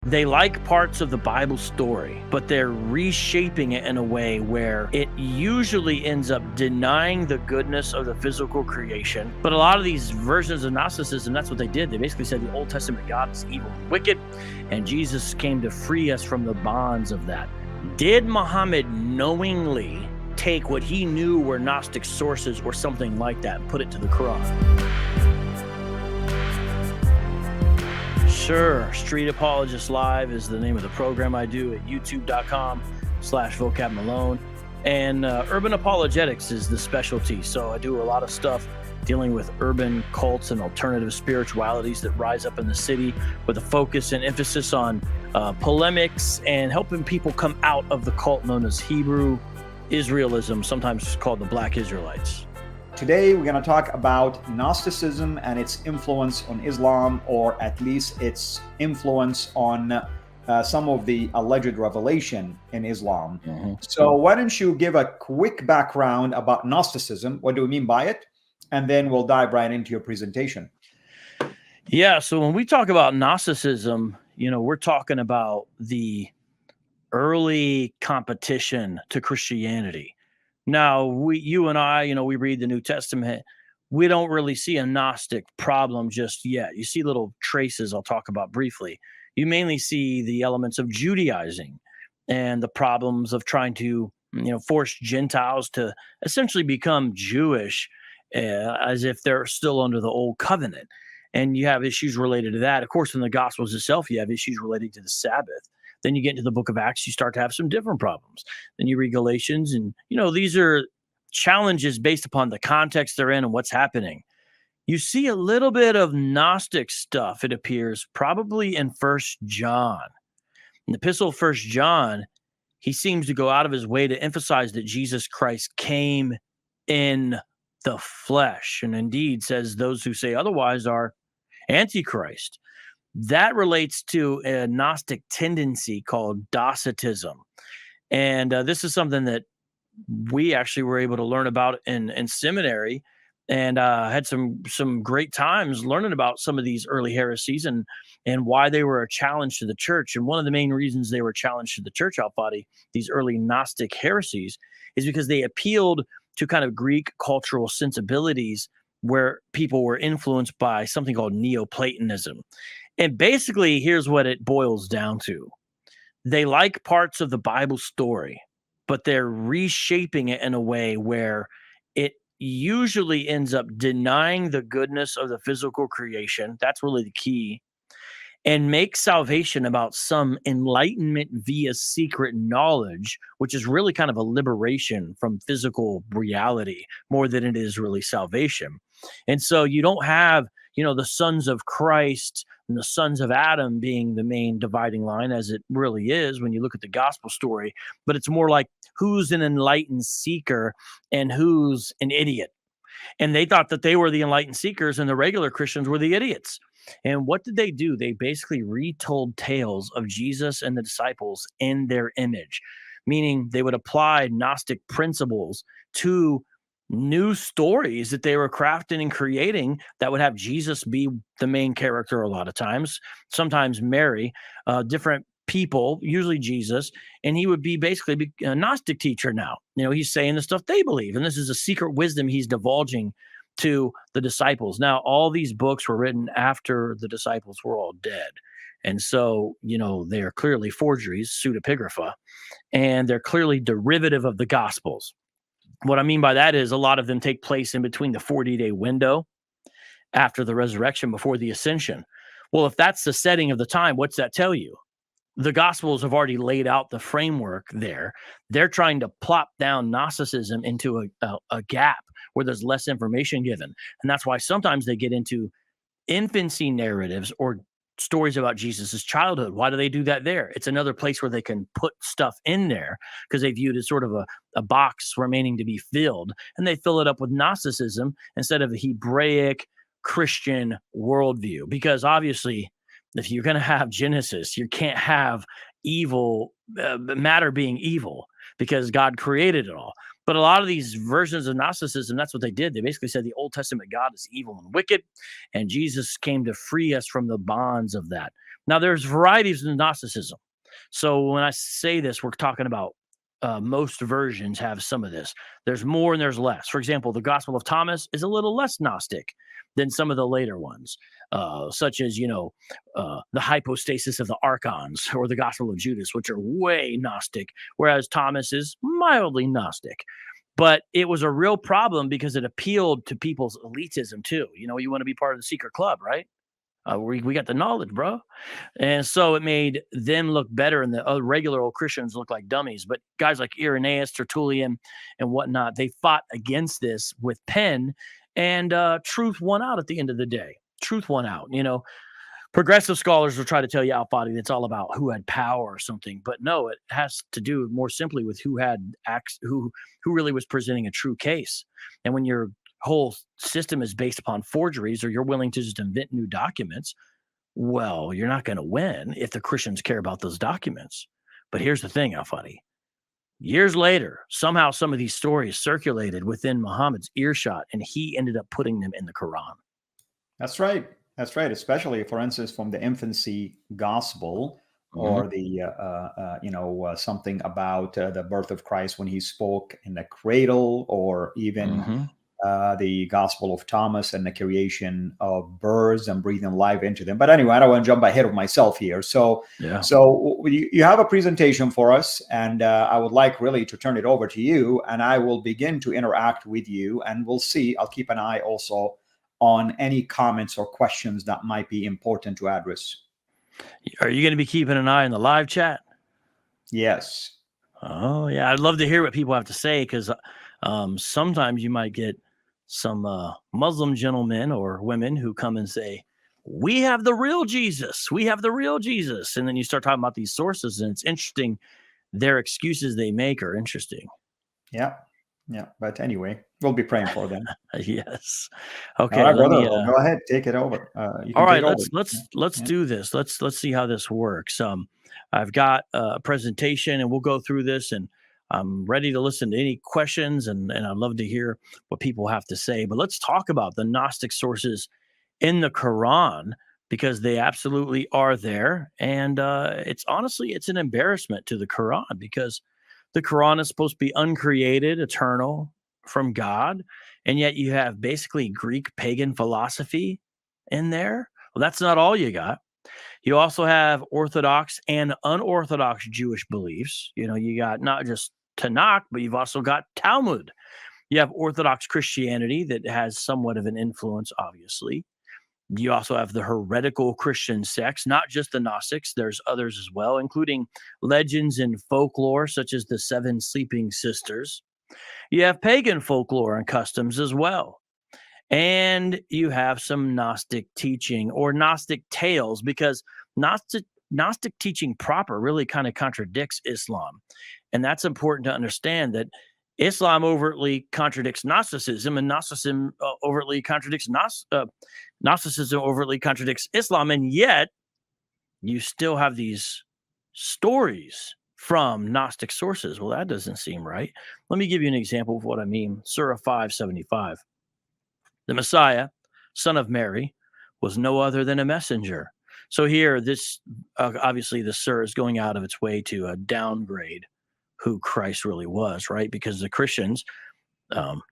They like parts of the Bible story, but they're reshaping it in a way where it usually ends up denying the goodness of the physical creation. But a lot of these versions of Gnosticism, that's what they did. They basically said the Old Testament God is evil and wicked, and Jesus came to free us from the bonds of that. Did Muhammad knowingly take what he knew were Gnostic sources or something like that and put it to the Quran? Sure. Street Apologist Live is the name of the program I do at youtube.com/Vocab Malone. And urban apologetics is the specialty. So I do a lot of stuff dealing with urban cults and alternative spiritualities that rise up in the city with a focus and emphasis on polemics and helping people come out of the cult known as Hebrew Israelism, sometimes called the Black Israelites. Today, we're going to talk about Gnosticism and its influence on Islam, or at least its influence on some of the alleged revelation in Islam. So why don't you give a quick background about Gnosticism? What do we mean by it? And then we'll dive right into your presentation. Yeah, so when we talk about Gnosticism, we're talking about the early competition to Christianity. Now, you and I, we read the New Testament. We don't really see a Gnostic problem just yet. You see little traces I'll talk about briefly. You mainly see the elements of Judaizing and the problems of trying to, force Gentiles to essentially become Jewish as if they're still under the old covenant. And you have issues related to that. Of course, in the Gospels itself, you have issues related to the Sabbath. Then you get into the book of Acts, you start to have some different problems. Then you read Galatians, and, these are challenges based upon the context they're in and what's happening. You see a little bit of Gnostic stuff, it appears, probably in 1 John. In the epistle of 1 John, he seems to go out of his way to emphasize that Jesus Christ came in the flesh, and indeed says those who say otherwise are Antichrist. That relates to a Gnostic tendency called Docetism. And this is something that we actually were able to learn about in seminary, and had some great times learning about some of these early heresies and why they were a challenge to the church. And one of the main reasons they were a challenge to the church, Al-Fadi, these early Gnostic heresies, is because they appealed to kind of Greek cultural sensibilities where people were influenced by something called Neoplatonism. And basically, here's what it boils down to. They like parts of the Bible story, but they're reshaping it in a way where it usually ends up denying the goodness of the physical creation. That's really the key. And make salvation about some enlightenment via secret knowledge, which is really kind of a liberation from physical reality more than it is really salvation. And so you don't have, the sons of Christ and the sons of Adam being the main dividing line, as it really is when you look at the gospel story, but it's more like who's an enlightened seeker and who's an idiot. And they thought that they were the enlightened seekers and the regular Christians were the idiots. And what did they do? They basically retold tales of Jesus and the disciples in their image, meaning they would apply Gnostic principles to new stories that they were crafting and creating that would have Jesus be the main character a lot of times, sometimes Mary, different people, usually Jesus, and he would be basically a Gnostic teacher now. He's saying the stuff they believe, and this is a secret wisdom he's divulging to the disciples. Now, all these books were written after the disciples were all dead. And so, they are clearly forgeries, pseudepigrapha, and they're clearly derivative of the Gospels. What I mean by that is a lot of them take place in between the 40-day window after the resurrection, before the ascension. Well, if that's the setting of the time, what's that tell you? The Gospels have already laid out the framework there. They're trying to plop down Gnosticism into a gap where there's less information given. And that's why sometimes they get into infancy narratives or stories about Jesus's childhood. Why do they do that there? It's another place where they can put stuff in there because they view it as sort of a box remaining to be filled. And they fill it up with Gnosticism instead of a Hebraic Christian worldview. Because obviously, if you're going to have Genesis, you can't have evil, matter being evil, because God created it all. But a lot of these versions of Gnosticism, that's what they did. They basically said the Old Testament God is evil and wicked, and Jesus came to free us from the bonds of that. Now, there's varieties in Gnosticism. So when I say this, we're talking about most versions have some of this. There's more and there's less. For example, the Gospel of Thomas is a little less Gnostic than some of the later ones, such as, the hypostasis of the archons or the Gospel of Judas, which are way Gnostic, whereas Thomas is mildly Gnostic. But it was a real problem because it appealed to people's elitism too. You want to be part of the secret club, right? We got the knowledge, bro. And so it made them look better, and the regular old Christians look like dummies. But guys like Irenaeus, Tertullian, and whatnot, they fought against this with pen, and truth won out at the end of the day. Truth won out. Progressive scholars will try to tell you out body it's all about who had power or something, but no, it has to do more simply with who had who really was presenting a true case. And when your whole system is based upon forgeries, or you're willing to just invent new documents, well, you're not going to win if the Christians care about those documents. But here's the thing, Al-Fadi. Years later, somehow some of these stories circulated within Muhammad's earshot, and he ended up putting them in the Quran. That's right. That's right. Especially, for instance, from the infancy gospel, or the something about the birth of Christ when he spoke in the cradle, or even the Gospel of Thomas and the creation of birds and breathing life into them. But anyway, I don't want to jump ahead of myself here. So you have a presentation for us, and I would like really to turn it over to you, and I will begin to interact with you, and we'll see. I'll keep an eye also on any comments or questions that might be important to address. Are you going to be keeping an eye on the live chat? Yes. Oh, yeah. I'd love to hear what people have to say, because sometimes you might get some Muslim gentlemen or women who come and say, we have the real Jesus. We have the real Jesus. And then you start talking about these sources, and it's interesting. Their excuses they make are interesting. Yeah. Yeah. But anyway, we'll be praying for them. Yes. Okay. All right, brother. Go ahead. Take it over. All right. Let's do this. Let's see how this works. I've got a presentation, and we'll go through this, and I'm ready to listen to any questions, and I'd love to hear what people have to say. But let's talk about the Gnostic sources in the Quran, because they absolutely are there. And it's an embarrassment to the Quran, because the Quran is supposed to be uncreated, eternal, from God, and yet you have basically Greek pagan philosophy in there. Well, that's not all you got. You also have Orthodox and unorthodox Jewish beliefs. You got not just Tanakh, but you've also got Talmud. You have Orthodox Christianity that has somewhat of an influence, obviously. You also have the heretical Christian sects, not just the Gnostics. There's others as well, including legends and folklore, such as the Seven Sleeping Sisters. You have pagan folklore and customs as well. And you have some Gnostic teaching or Gnostic tales, because Gnostic teaching proper really kind of contradicts Islam. And that's important to understand, that Islam overtly contradicts Gnosticism, and Gnosticism overtly contradicts Gnosticism overtly contradicts Islam, and yet you still have these stories from Gnostic sources. Well, that doesn't seem right. Let me give you an example of what I mean. Surah 575. The Messiah, son of Mary, was no other than a messenger. So here, this obviously the surah is going out of its way to downgrade who Christ really was, right? Because the Christians,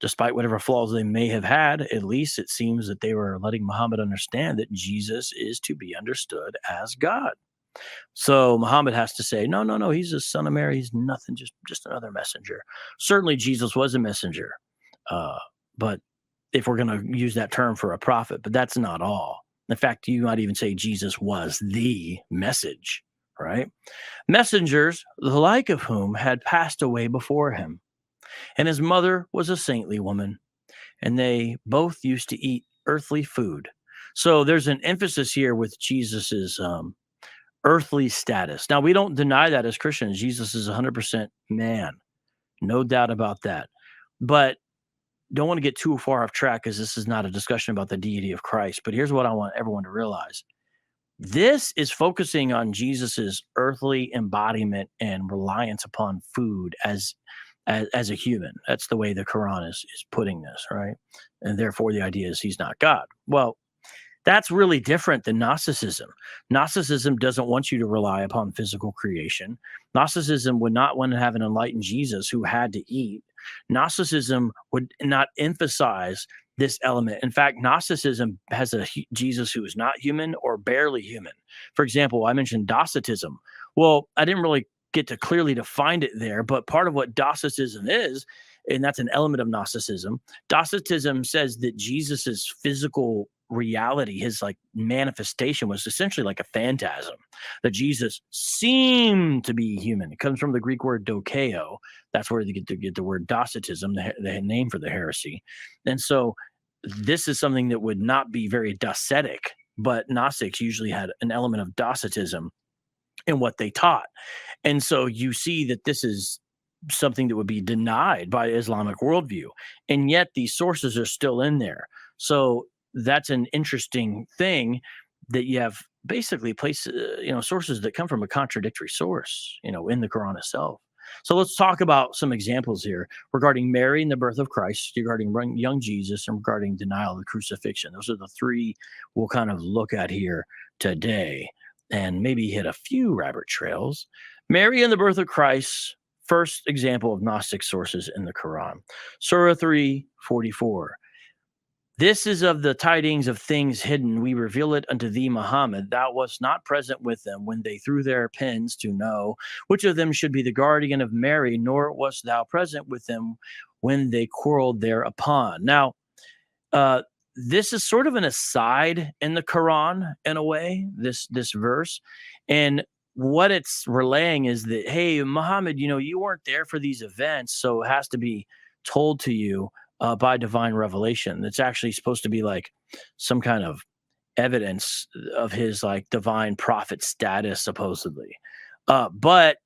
despite whatever flaws they may have had, at least it seems that they were letting Muhammad understand that Jesus is to be understood as God. So Muhammad has to say, no, he's the son of Mary. He's nothing, just another messenger. Certainly Jesus was a messenger, but if we're going to use that term for a prophet, but that's not all. In fact, you might even say Jesus was the message, right? Messengers, the like of whom had passed away before him. And his mother was a saintly woman, and they both used to eat earthly food. So there's an emphasis here with Jesus's earthly status. Now, we don't deny that as Christians. Jesus is 100% man. No doubt about that. But don't want to get too far off track, because this is not a discussion about the deity of Christ. But here's what I want everyone to realize. This is focusing on Jesus's earthly embodiment and reliance upon food as a human. That's the way the Quran is putting this, right? And therefore the idea is he's not God. Well, That's really different than Gnosticism. Gnosticism doesn't want you to rely upon physical creation. Gnosticism would not want to have an enlightened Jesus who had to eat. Gnosticism would not emphasize this element. In fact, Gnosticism has a Jesus who is not human or barely human. For example, I mentioned Docetism. Well, I didn't really get to clearly define it there, but part of what Docetism is, and that's an element of Gnosticism. Docetism says that Jesus's physical reality, his like manifestation, was essentially like a phantasm. That Jesus seemed to be human. It comes from the Greek word dokeo. That's where they get the word Docetism, the name for the heresy. And so this is something that would not be very docetic, but Gnostics usually had an element of Docetism in what they taught. And so you see that this is something that would be denied by Islamic worldview. And yet these sources are still in there. So that's an interesting thing, that you have basically places, sources that come from a contradictory source, in the Quran itself. So let's talk about some examples here regarding Mary and the birth of Christ, regarding young Jesus, and regarding denial of the crucifixion. Those are the three we'll kind of look at here today, and maybe hit a few rabbit trails. Mary and the birth of Christ, first example of Gnostic sources in the Quran. Surah 3:44. This is of the tidings of things hidden. We reveal it unto thee, Muhammad. Thou wast not present with them when they threw their pens to know which of them should be the guardian of Mary, nor wast thou present with them when they quarreled thereupon. Now, this is sort of an aside in the Quran in a way, this verse. And what it's relaying is that, hey, Muhammad, you weren't there for these events, so it has to be told to you by divine revelation. It's actually supposed to be like some kind of evidence of his like divine prophet status, supposedly. But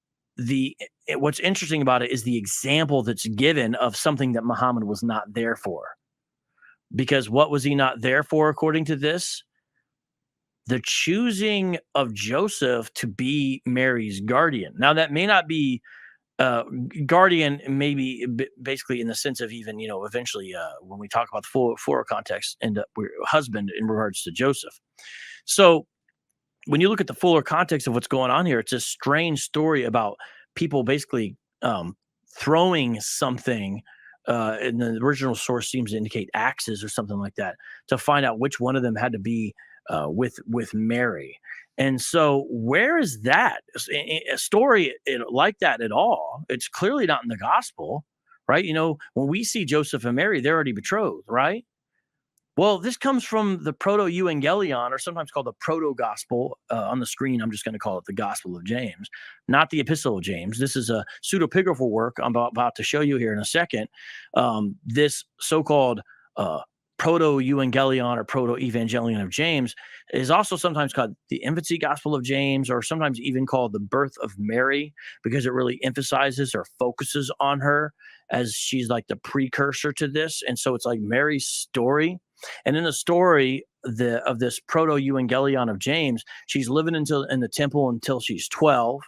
what's interesting about it is the example that's given of something that Muhammad was not there for. Because what was he not there for, according to this? The choosing of Joseph to be Mary's guardian. Now, that may not be guardian, maybe basically in the sense of even, eventually when we talk about the fuller context, end up with husband in regards to Joseph. So when you look at the fuller context of what's going on here, it's a strange story about people basically throwing something. And the original source seems to indicate axes or something like that, to find out which one of them had to be with Mary. And so where is that? A story like that at all? It's clearly not in the gospel, right? When we see Joseph and Mary, they're already betrothed, right? Well, this comes from the proto-evangelion, or sometimes called the proto-gospel. On the screen, I'm just going to call it the Gospel of James, not the Epistle of James. This is a pseudepigraphal work I'm about to show you here in a second. This so-called proto-evangelion or proto-evangelion of James is also sometimes called the infancy gospel of James, or sometimes even called the birth of Mary, because it really emphasizes or focuses on her as she's like the precursor to this. And so it's like Mary's story. And in the story of this proto-evangelion of James, she's living in the temple until she's 12.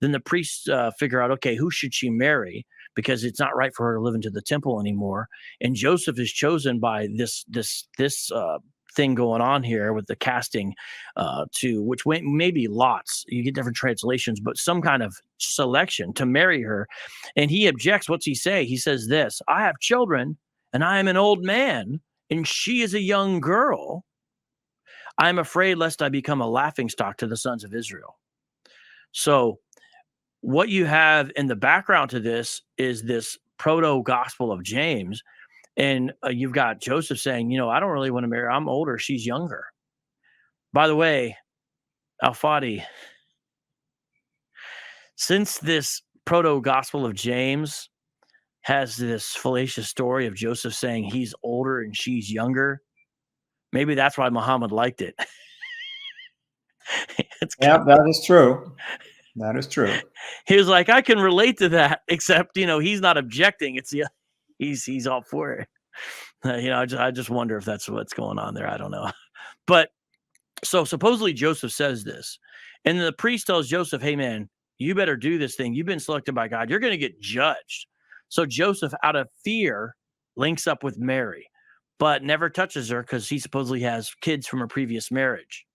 Then the priests figure out, okay, who should she marry? Because it's not right for her to live into the temple anymore. And Joseph is chosen by this thing going on here with the casting which maybe lots. You get different translations, but some kind of selection to marry her. And he objects. What's he say? He says this: I have children and I am an old man and she is a young girl. I am afraid lest I become a laughingstock to the sons of Israel. So what you have in the background to this is this proto-gospel of James. And you've got Joseph saying, I don't really want to marry. I'm older. She's younger. By the way, Al-Fadi, since this proto-gospel of James has this fallacious story of Joseph saying he's older and she's younger, maybe that's why Muhammad liked it. That is true. That is true. He was like, I can relate to that, except, he's not objecting. It's he's all for it. I just wonder if that's what's going on there. I don't know. But so supposedly Joseph says this, and then the priest tells Joseph, hey man, you better do this thing. You've been selected by God. You're going to get judged. So Joseph, out of fear, links up with Mary. but never touches her because he supposedly has kids from a previous marriage.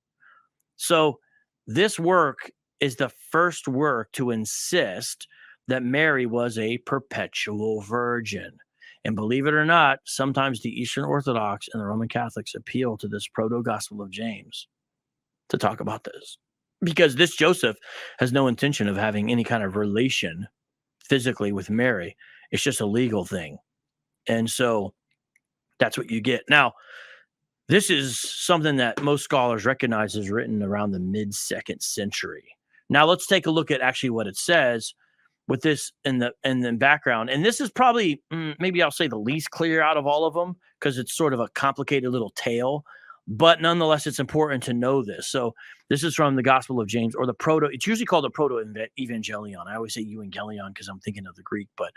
So this work is the first work to insist that Mary was a perpetual virgin. And believe it or not, sometimes the Eastern Orthodox and the Roman Catholics appeal to this proto-gospel of James to talk about this. Because this Joseph has no intention of having any kind of relation physically with Mary. It's just a legal thing. And so that's what you get. Now, this is something that most scholars recognize is written around the mid-2nd century. Now, let's take a look at actually what it says with this in the background. And this is probably, maybe I'll say the least clear out of all of them because it's sort of a complicated little tale. But nonetheless, it's important to know this. So this is from the Gospel of James, or the proto. It's usually called the proto-evangelion. I always say evangelion because I'm thinking of the Greek, but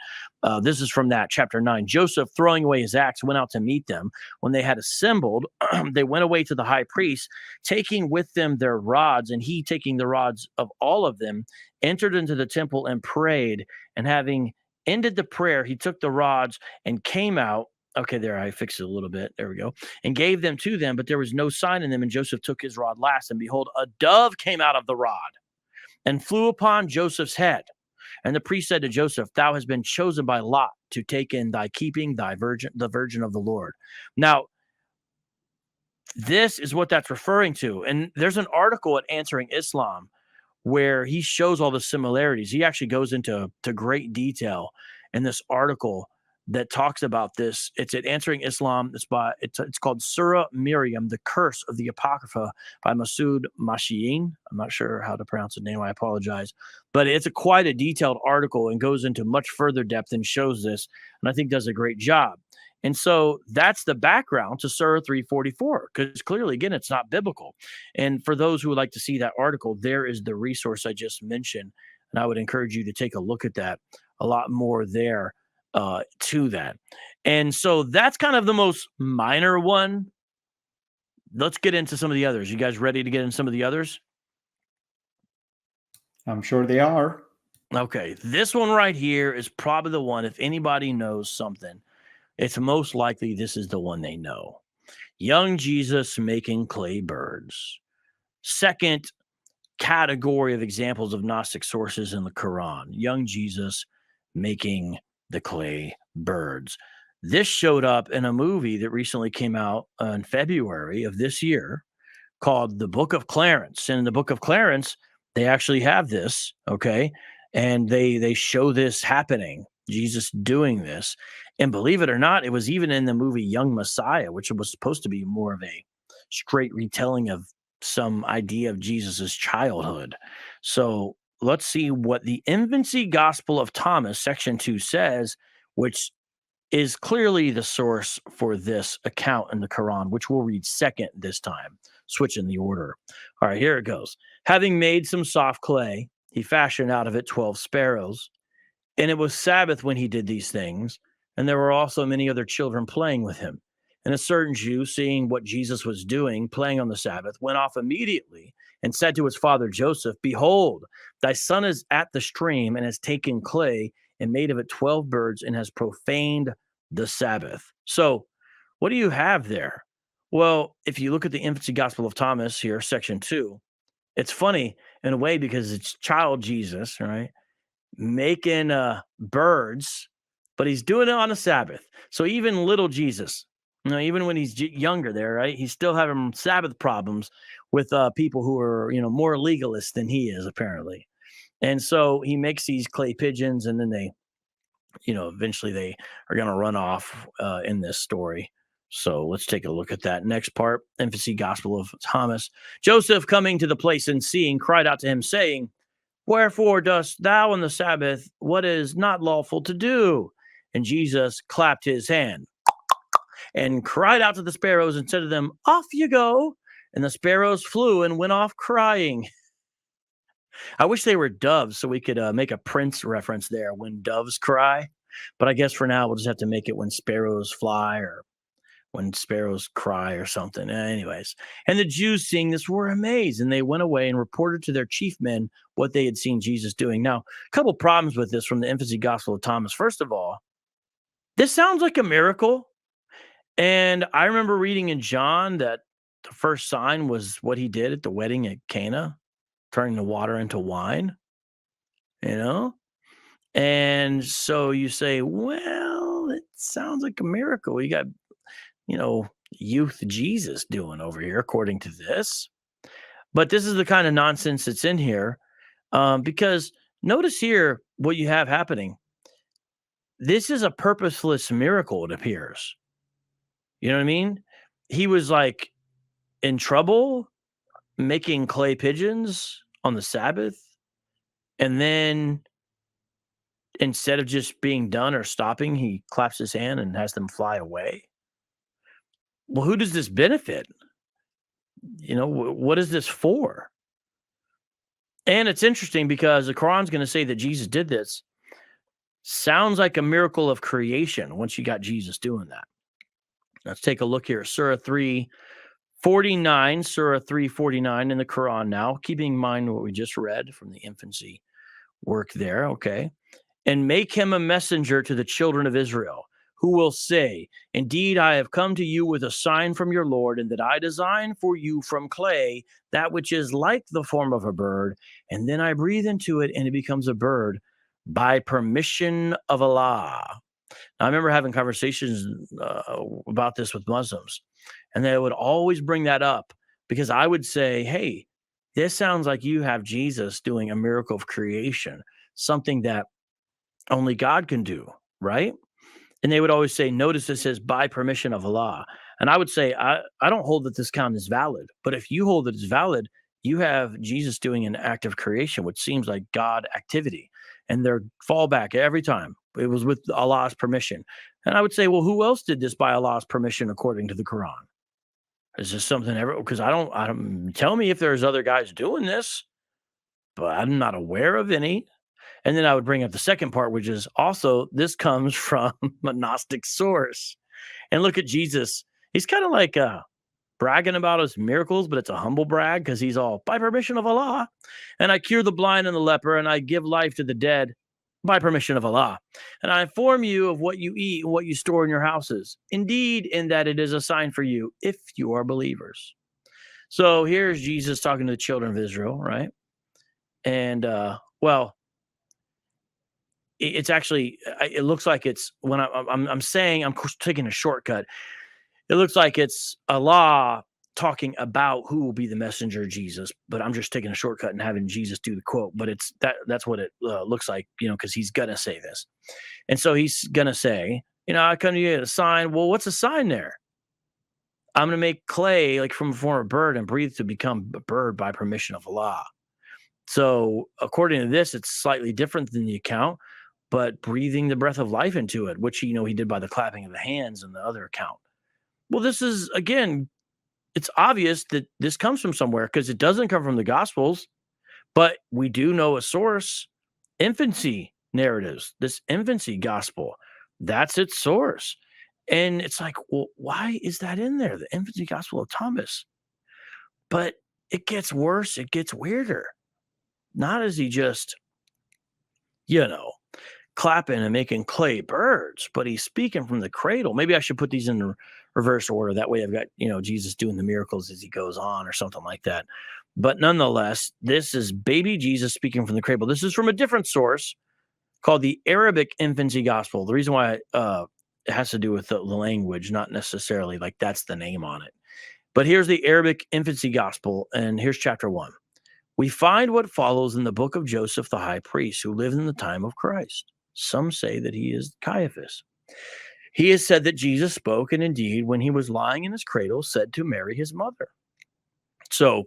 this is from that chapter 9. Joseph, throwing away his axe, went out to meet them. When they had assembled, they went away to the high priest, taking with them their rods, and he, taking the rods of all of them, entered into the temple and prayed. And having ended the prayer, he took the rods and came out. Okay, there, I fixed it a little bit. There we go. And gave them to them, but there was no sign in them. And Joseph took his rod last, and behold, a dove came out of the rod and flew upon Joseph's head. And the priest said to Joseph, thou hast been chosen by lot to take in thy keeping the virgin of the Lord. Now, this is what that's referring to. And there's an article at Answering Islam where he shows all the similarities. He actually goes into great detail in this article that talks about this. It's at Answering Islam. It's called Surah Miriam, the Curse of the Apocrypha by Masood Mashiin. I'm not sure how to pronounce the name. I apologize. But it's quite a detailed article and goes into much further depth and shows this, and I think does a great job. And so that's the background to Surah 344, because clearly, again, it's not biblical. And for those who would like to see that article, there is the resource I just mentioned, and I would encourage you to take a look at that. A lot more there to that. And so that's kind of the most minor one. Let's get into some of the others. You guys ready to get into some of the others? I'm sure they are. Okay. This one right here is probably the one, if anybody knows something, it's most likely this is the one they know. Young Jesus making clay birds. Second category of examples of Gnostic sources in the Quran. Young Jesus making the clay birds. This showed up in a movie that recently came out in February of this year called The Book of Clarence. And in the Book of Clarence, they actually have this, okay? And they show this happening, Jesus doing this. And believe it or not, it was even in the movie Young Messiah, which was supposed to be more of a straight retelling of some idea of Jesus's childhood. So let's see what the Infancy Gospel of Thomas, section 2 says, which is clearly the source for this account in the Quran, which we'll read second this time, switching the order. All right, here it goes. Having made some soft clay, he fashioned out of it 12 sparrows. And it was Sabbath when he did these things, and there were also many other children playing with him. And a certain Jew, seeing what Jesus was doing, playing on the Sabbath, went off immediately and said to his father Joseph, behold, thy son is at the stream and has taken clay and made of it 12 birds and has profaned the Sabbath. So what do you have there? Well, if you look at the Infancy Gospel of Thomas here, section 2, it's funny in a way because it's child Jesus, right? Making birds, but he's doing it on a Sabbath. So even little Jesus, even when he's younger there, right, he's still having Sabbath problems with people who are, more legalist than he is, apparently. And so he makes these clay pigeons, and then they, eventually they are going to run off in this story. So let's take a look at that next part. Infancy Gospel of Thomas. Joseph, coming to the place and seeing, cried out to him, saying, wherefore dost thou on the Sabbath what is not lawful to do? And Jesus clapped his hand and cried out to the sparrows and said to them, off you go. And the sparrows flew and went off crying. I wish they were doves so we could make a Prince reference there, when doves cry. But I guess for now we'll just have to make it when sparrows fly or when sparrows cry or something. Anyways, and the Jews seeing this were amazed, and they went away and reported to their chief men what they had seen Jesus doing. Now, a couple problems with this from the Infancy Gospel of Thomas. First of all, this sounds like a miracle. And I remember reading in John that the first sign was what he did at the wedding at Cana, turning the water into wine, you know? And so you say, well, it sounds like a miracle. You got, youth Jesus doing over here, according to this. But this is the kind of nonsense that's in here. Because notice here what you have happening. This is a purposeless miracle, it appears. You know what I mean? He was like in trouble making clay pigeons on the Sabbath. And then instead of just being done or stopping, he claps his hand and has them fly away. Well, who does this benefit? What is this for? And it's interesting because the Quran's going to say that Jesus did this. Sounds like a miracle of creation once you got Jesus doing that. Let's take a look here. Surah 349, Surah 349 in the Quran now, keeping in mind what we just read from the infancy work there, okay? And make him a messenger to the children of Israel, who will say, indeed, I have come to you with a sign from your Lord, and that I design for you from clay that which is like the form of a bird, and then I breathe into it, and it becomes a bird by permission of Allah. Now, I remember having conversations about this with Muslims, and they would always bring that up because I would say, hey, this sounds like you have Jesus doing a miracle of creation, something that only God can do, right? And they would always say, notice it says by permission of Allah. And I would say, I don't hold that this count is valid. But if you hold that it's valid, you have Jesus doing an act of creation, which seems like God activity. And their fallback every time, it was with Allah's permission. And I would say, well, who else did this by Allah's permission according to the Quran? Is this something because I don't tell me if there's other guys doing this, but I'm not aware of any. And then I would bring up the second part, which is also this comes from a Gnostic source. And look at Jesus. He's kind of like bragging about his miracles, but it's a humble brag because he's all by permission of Allah. And I cure the blind and the leper, and I give life to the dead by permission of Allah. And I inform you of what you eat and what you store in your houses. Indeed, in that it is a sign for you if you are believers. So here's Jesus talking to the children of Israel, right? And, it's actually, it looks like it's when I'm saying, I'm taking a shortcut. It looks like it's Allah talking about who will be the messenger of Jesus, but I'm just taking a shortcut and having Jesus do the quote. But it's that's what it looks like, because he's gonna say this, and so he's gonna say, I come to you at a sign. Well, what's a sign there? I'm gonna make clay like from a form of a bird and breathe to become a bird by permission of Allah. So according to this, it's slightly different than the account, but breathing the breath of life into it, which, he did by the clapping of the hands in the other account. Well, this is, again, it's obvious that this comes from somewhere because it doesn't come from the Gospels, but we do know a source, infancy narratives, this infancy gospel, that's its source. And it's like, well, why is that in there? The infancy gospel of Thomas. But it gets worse. It gets weirder. Not as he just, clapping and making clay birds, but he's speaking from the cradle. Maybe I should put these in reverse order. That way I've got, Jesus doing the miracles as he goes on or something like that. But nonetheless, this is baby Jesus speaking from the cradle. This is from a different source called the Arabic Infancy Gospel. The reason why it has to do with the language, not necessarily like that's the name on it. But here's the Arabic Infancy Gospel, and here's chapter 1. We find what follows in the book of Joseph the high priest, who lived in the time of Christ. Some say that he is Caiaphas. He has said that Jesus spoke, and indeed, when he was lying in his cradle, said to Mary, his mother. So,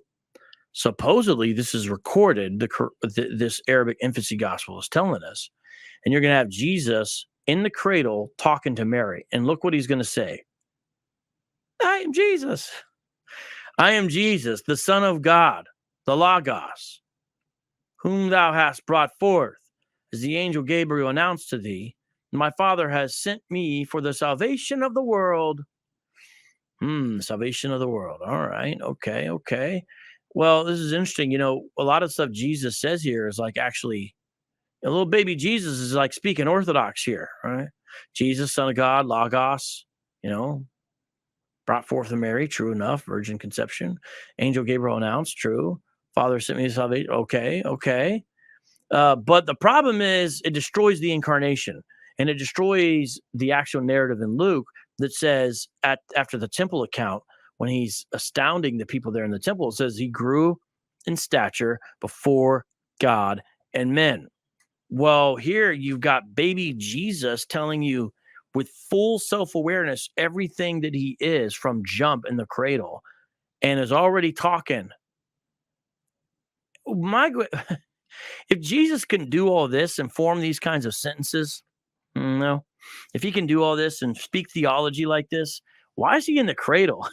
supposedly, this is recorded, this Arabic infancy gospel is telling us, and you're going to have Jesus in the cradle talking to Mary, and look what he's going to say. I am Jesus. I am Jesus, the Son of God, the Logos, whom thou hast brought forth, as the angel Gabriel announced to thee. My Father has sent me for the salvation of the world. Salvation of the world. All right. Okay. Well, this is interesting. A lot of stuff Jesus says here is like actually a little baby Jesus is like speaking Orthodox here, right? Jesus, Son of God, Logos, brought forth of Mary, true enough, virgin conception. Angel Gabriel announced, true. Father sent me to salvation, okay. But the problem is it destroys the incarnation, and it destroys the actual narrative in Luke that says after the temple account, when he's astounding the people there in the temple, it says he grew in stature before God and men. Well, here you've got baby Jesus telling you with full self-awareness everything that he is from jump in the cradle, and is already talking. If Jesus can do all this and form these kinds of sentences, no. If he can do all this and speak theology like this, why is he in the cradle?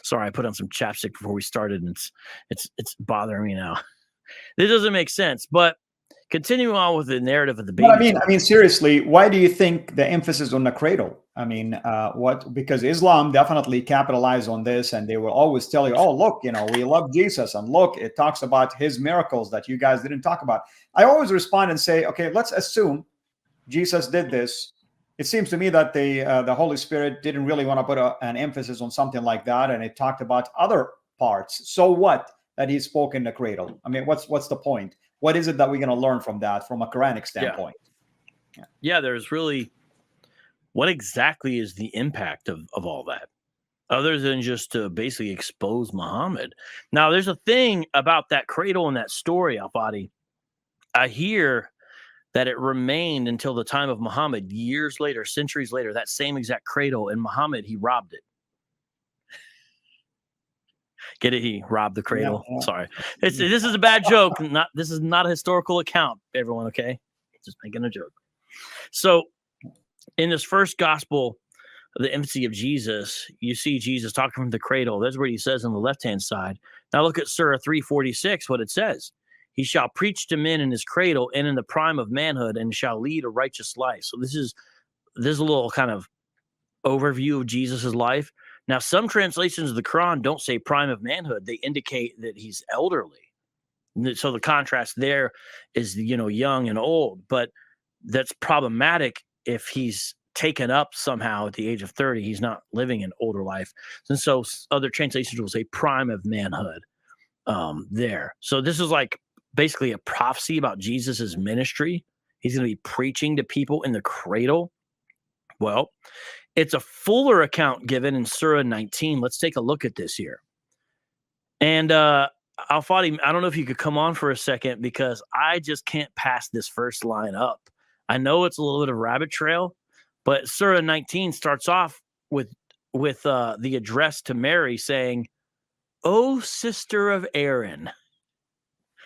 Sorry, I put on some chapstick before we started, and it's bothering me now. This doesn't make sense. But continuing on with the narrative of the baby. But I mean, seriously, why do you think the emphasis on the cradle? I mean, what? Because Islam definitely capitalized on this, and they will always tell you, "Oh, look, we love Jesus, and look, it talks about his miracles that you guys didn't talk about." I always respond and say, "Okay, let's assume Jesus did this." It seems to me that the Holy Spirit didn't really want to put an emphasis on something like that, and it talked about other parts. So what that he spoke in the cradle? I mean, what's the point? What is it that we're going to learn from that, from a Quranic standpoint? Yeah, there's really, what exactly is the impact of all that, other than just to basically expose Muhammad? Now, there's a thing about that cradle and that story, Al-Fadi. I hear that it remained until the time of Muhammad, years later, centuries later, that same exact cradle, and Muhammad, he robbed it. Get it? He robbed the cradle. Yeah. Sorry. This is a bad joke. This is not a historical account, everyone, okay? Just making a joke. So in this first gospel, the infancy of Jesus, you see Jesus talking from the cradle. That's what he says on the left-hand side. Now look at CIRA 346, what it says. He shall preach to men in his cradle and in the prime of manhood, and shall lead a righteous life. So this is a little kind of overview of Jesus's life. Now, some translations of the Quran don't say prime of manhood. They indicate that he's elderly. So the contrast there is, young and old. But that's problematic if he's taken up somehow at the age of 30. He's not living an older life. And so other translations will say prime of manhood there. So this is like basically a prophecy about Jesus's ministry. He's going to be preaching to people in the cradle. Well, it's a fuller account given in Surah 19. Let's take a look at this here. And Al-Fadi, I don't know if you could come on for a second, because I just can't pass this first line up. I know it's a little bit of rabbit trail, but Surah 19 starts off with the address to Mary saying, "O sister of Aaron."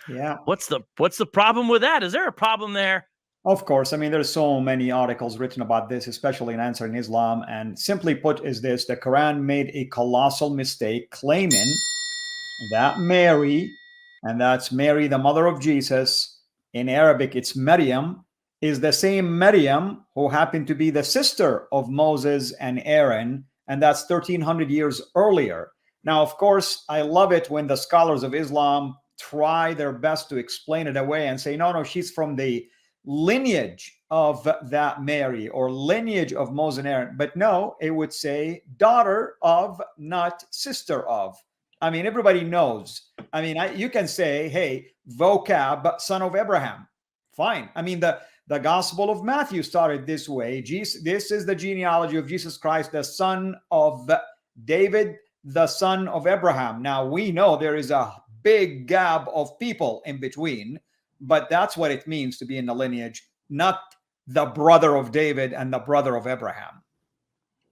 Yeah. What's the problem with that? Is there a problem there? Of course. I mean, there's so many articles written about this, especially in Answering Islam. And simply put is this: the Quran made a colossal mistake claiming that Mary, and that's Mary, the mother of Jesus, in Arabic it's Maryam, is the same Maryam who happened to be the sister of Moses and Aaron, and that's 1300 years earlier. Now, of course, I love it when the scholars of Islam try their best to explain it away and say, no, she's from the lineage of that Mary, or lineage of Moses and Aaron. But no, it would say daughter of, not sister of. I mean, everybody knows. I mean, you can say, hey, Vocab, son of Abraham. Fine. I mean, the Gospel of Matthew started this way. This is the genealogy of Jesus Christ, the son of David, the son of Abraham. Now, we know there is a big gap of people in between, but that's what it means to be in the lineage, not the brother of David and the brother of Abraham.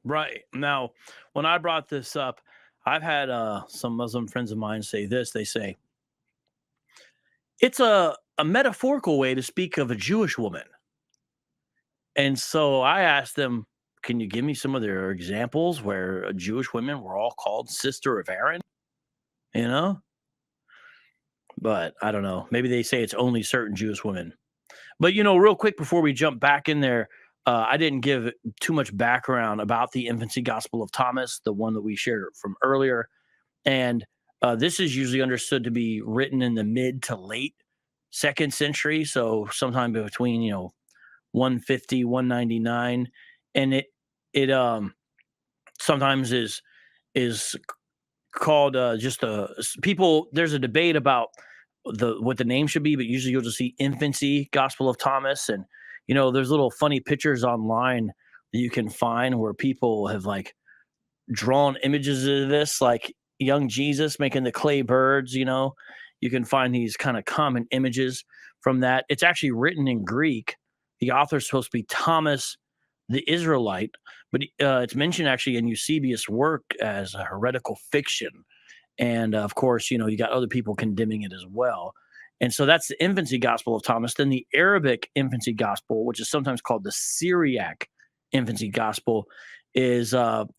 Right. Now, when I brought this up, I've had some Muslim friends of mine say this. They say, it's a metaphorical way to speak of a Jewish woman. And so I asked them, can you give me some of their examples where Jewish women were all called sister of Aaron? But I don't know. Maybe they say it's only certain Jewish women. But, real quick before we jump back in there, I didn't give too much background about the infancy gospel of Thomas, the one that we shared from earlier. And this is usually understood to be written in the mid to late 2nd century. So sometime between, 150, 199. And sometimes is called just a people. There's a debate about what the name should be, but usually you'll just see infancy Gospel of Thomas, and there's little funny pictures online that you can find where people have like drawn images of this, like young Jesus making the clay birds. You can find these kind of common images from that. It's actually written in Greek. The author's supposed to be Thomas the Israelite, but it's mentioned actually in Eusebius' work as a heretical fiction. And of course, you got other people condemning it as well. And so that's the infancy gospel of Thomas. Then the Arabic infancy gospel, which is sometimes called the Syriac infancy gospel, is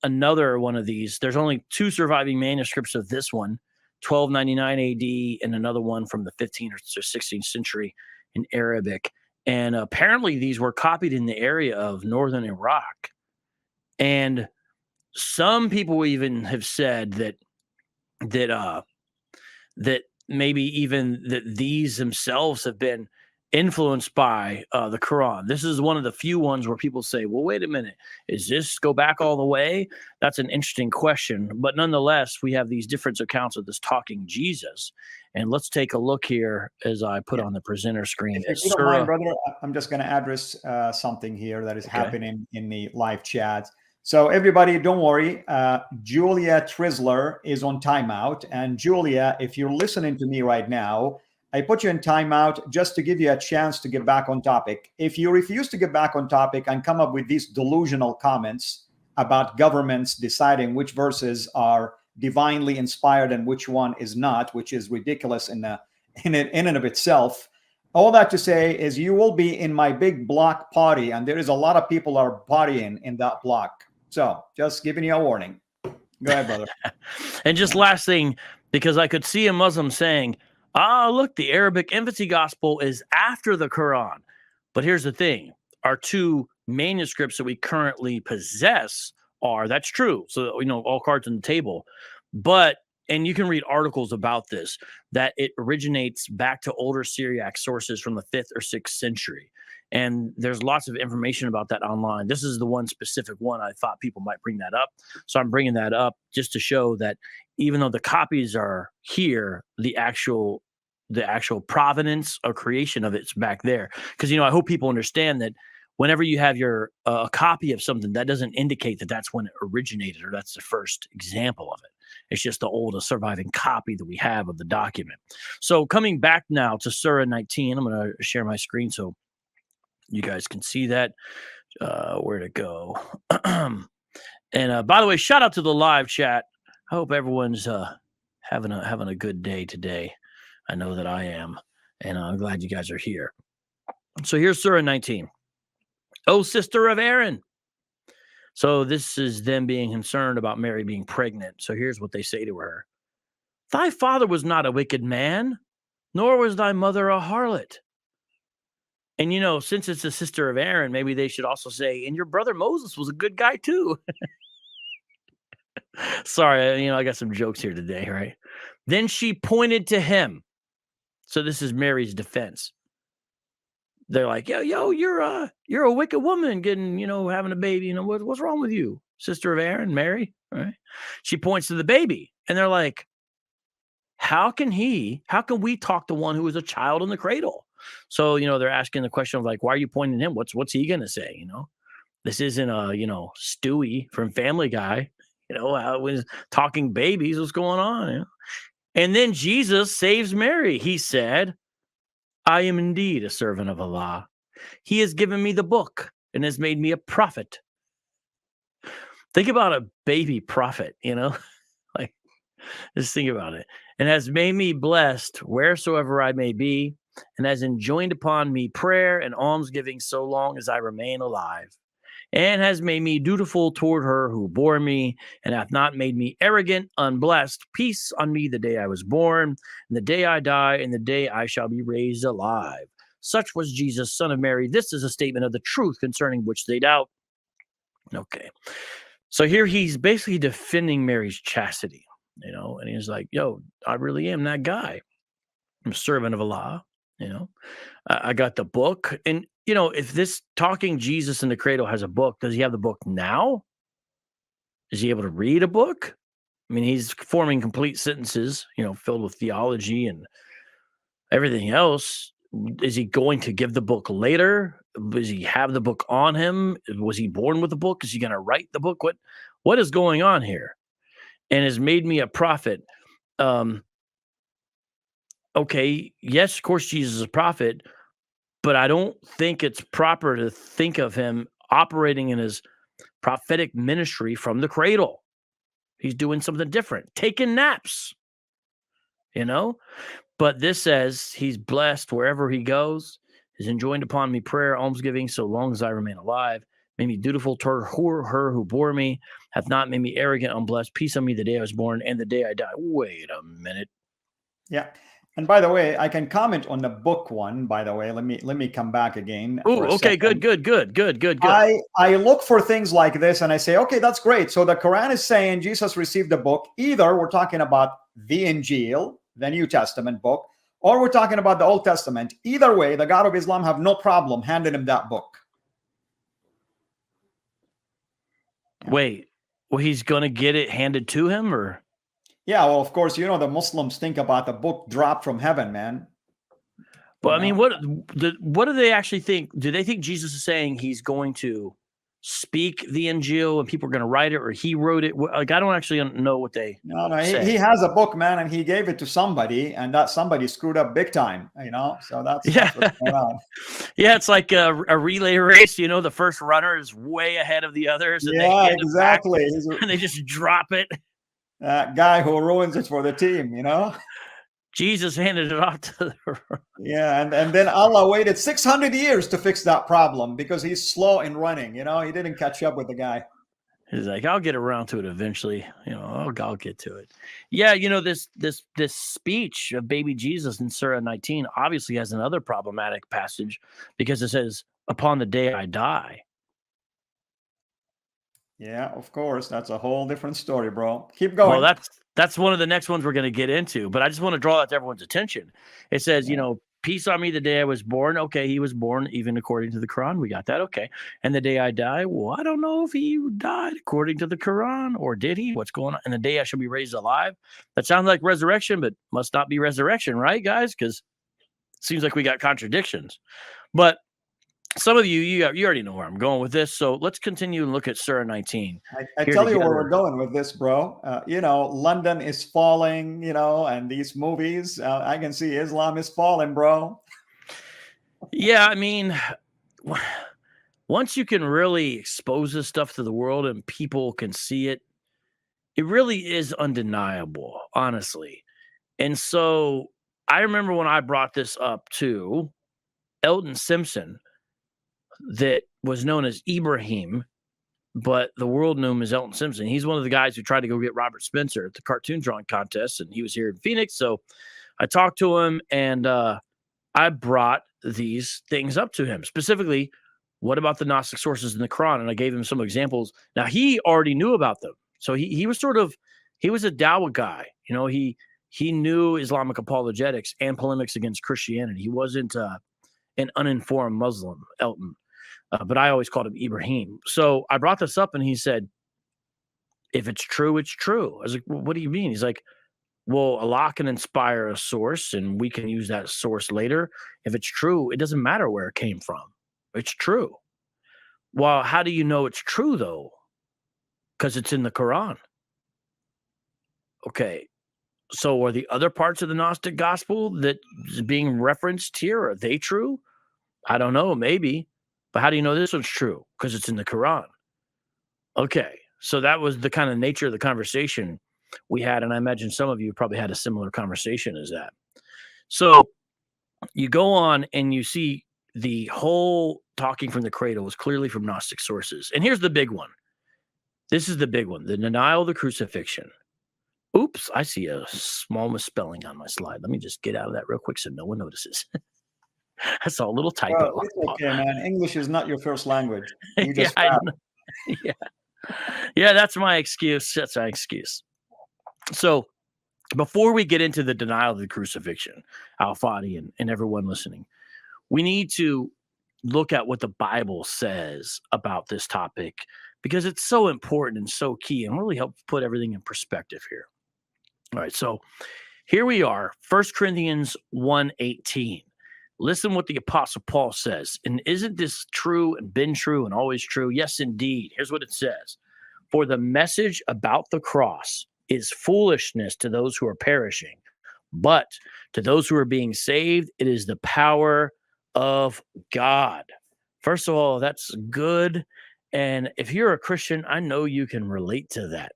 another one of these. There's only 2 surviving manuscripts of this one, 1299 AD, and another one from the 15th or 16th century in Arabic. And apparently these were copied in the area of northern Iraq. And some people even have said that maybe even that these themselves have been influenced by the Quran. This is one of the few ones where people say, well, wait a minute, is this go back all the way? That's an interesting question. But nonetheless, we have these different accounts of this talking Jesus. And let's take a look here as I put on the presenter screen. If you don't mind, brother, I'm just going to address something here that is happening in the live chat. So everybody, don't worry. Julia Trisler is on timeout. And Julia, if you're listening to me right now, I put you in timeout just to give you a chance to get back on topic. If you refuse to get back on topic and come up with these delusional comments about governments deciding which verses are divinely inspired and which one is not, which is ridiculous in and of itself, all that to say is you will be in my big block party, and there is a lot of people are partying in that block. So just giving you a warning. Go ahead, brother. And just last thing, because I could see a Muslim saying, look, the Arabic infancy gospel is after the Quran. But here's the thing. Our 2 manuscripts that we currently possess that's true. So, all cards on the table. And you can read articles about this, that it originates back to older Syriac sources from the 5th or 6th century. And there's lots of information about that online. This is the one specific one I thought people might bring that up. So I'm bringing that up just to show that even though the copies are here, the actual provenance or creation of it's back there. Because, I hope people understand that whenever you have your a copy of something, that doesn't indicate that that's when it originated or that's the first example of it. It's just the oldest surviving copy that we have of the document. So coming back now to Surah 19, I'm going to share my screen so you guys can see that. Where to go? And by the way, shout out to the live chat. I hope everyone's having a good day today. I know that I am, and I'm glad you guys are here. So here's Surah 19. O sister of Aaron. So this is them being concerned about Mary being pregnant. So here's what they say to her. Thy father was not a wicked man, nor was thy mother a harlot. And, since it's a sister of Aaron, maybe they should also say, and your brother Moses was a good guy too. Sorry, I got some jokes here today, right? Then she pointed to him. So this is Mary's defense. They're like, yo, you're a wicked woman getting, having a baby. What's wrong with you, sister of Aaron, Mary? Right? She points to the baby, and they're like, how can we talk to one who is a child in the cradle? So, they're asking the question of like, why are you pointing to him? What's he going to say? This isn't Stewie from Family Guy, when talking babies, what's going on? And then Jesus saves Mary. He said, I am indeed a servant of Allah. He has given me the book and has made me a prophet. Think about a baby prophet, like just think about it. And has made me blessed wheresoever I may be, and has enjoined upon me prayer and almsgiving so long as I remain alive, and has made me dutiful toward her who bore me, and hath not made me arrogant, unblessed. Peace on me the day I was born, and the day I die, and the day I shall be raised alive. Such was Jesus, son of Mary. This is a statement of the truth concerning which they doubt. Okay. So here he's basically defending Mary's chastity, and he's like, yo, I really am that guy. I'm a servant of Allah, I got the book. And, if this talking Jesus in the cradle has a book, does he have the book now? Is he able to read a book? I mean, he's forming complete sentences, filled with theology and everything else. Is he going to give the book later? Does he have the book on him? Was he born with the book? Is he going to write the book? What is going on here? And has made me a prophet. Okay, yes, of course, Jesus is a prophet, but I don't think it's proper to think of him operating in his prophetic ministry from the cradle. He's doing something different, taking naps, But this says he's blessed wherever he goes. He's enjoined upon me prayer, almsgiving, so long as I remain alive. Made me dutiful toward her who bore me, hath not made me arrogant, unblessed. Peace on me the day I was born and the day I die. Wait a minute. Yeah. And by the way, I can comment on the book one, by the way. Let me come back again. Oh, okay, good. I look for things like this and I say, okay, that's great. So the Quran is saying Jesus received the book. Either we're talking about the Injil, the New Testament book, or we're talking about the Old Testament. Either way, the God of Islam have no problem handing him that book. Wait, well, he's going to get it handed to him, or? Yeah, well, of course, the Muslims think about the book dropped from heaven, man. But I mean, what do they actually think? Do they think Jesus is saying he's going to speak the Injil and people are going to write it, or he wrote it? Like, I don't actually know what they say. He has a book, man, and he gave it to somebody, and that somebody screwed up big time, So that's what's going on. Yeah, it's like a relay race. The first runner is way ahead of the others. And yeah, exactly. And they just drop it. That guy who ruins it for the team, Jesus handed it off to the Yeah, and then Allah waited 600 years to fix that problem because he's slow in running. He didn't catch up with the guy. He's like, I'll get around to it eventually. I'll get to it. Yeah, this speech of baby Jesus in Surah 19 obviously has another problematic passage because it says, upon the day I die. Yeah, of course. That's a whole different story, bro. Keep going. Well, that's one of the next ones we're going to get into, but I just want to draw that to everyone's attention. It says, peace on me the day I was born. Okay, he was born even according to the Quran. We got that. Okay. And the day I die, well, I don't know if he died according to the Quran, or did he? What's going on? And the day I shall be raised alive. That sounds like resurrection, but must not be resurrection, right, guys? Because it seems like we got contradictions. But some of you already know where I'm going with this. So let's continue and look at Surah 19. I tell you where we're going with this, bro. London is falling, and these movies, I can see Islam is falling, bro. Yeah, I mean, once you can really expose this stuff to the world and people can see it, it really is undeniable, honestly. And so I remember when I brought this up to Elton Simpson, that was known as Ibrahim, but the world knew him as Elton Simpson. He's one of the guys who tried to go get Robert Spencer at the cartoon drawing contest, and he was here in Phoenix. So I talked to him, and I brought these things up to him. Specifically, what about the Gnostic sources in the Quran? And I gave him some examples. Now, he already knew about them. So he was he was a Dawah guy. He knew Islamic apologetics and polemics against Christianity. He wasn't an uninformed Muslim, Elton. But I always called him Ibrahim. So I brought this up and he said, if it's true, it's true. I was like, well, what do you mean? He's like, well, Allah can inspire a source and we can use that source later. If it's true, it doesn't matter where it came from. It's true. Well, how do you know it's true though? Because it's in the Quran. Okay. So are the other parts of the Gnostic gospel that is being referenced here, are they true? I don't know, maybe. But how do you know this one's true? Because it's in the Quran. Okay, so that was the kind of nature of the conversation we had, and I imagine some of you probably had a similar conversation as that. So you go on and you see the whole talking from the cradle was clearly from Gnostic sources. And here's the big one. This is the big one, the denial of the crucifixion. Oops, I see a small misspelling on my slide. Let me just get out of that real quick so no one notices. I saw a little typo. It's okay, man. English is not your first language. You just yeah, that's my excuse. That's my excuse. So before we get into the denial of the crucifixion, Al-Fadi and everyone listening, we need to look at what the Bible says about this topic, because it's so important and so key and really helps put everything in perspective here. All right, so here we are, 1 Corinthians 1:18. Listen what the Apostle Paul says. And isn't this true and been true and always true? Yes, indeed. Here's what it says. For the message about the cross is foolishness to those who are perishing, but to those who are being saved, it is the power of God. First of all, that's good. And if you're a Christian, I know you can relate to that.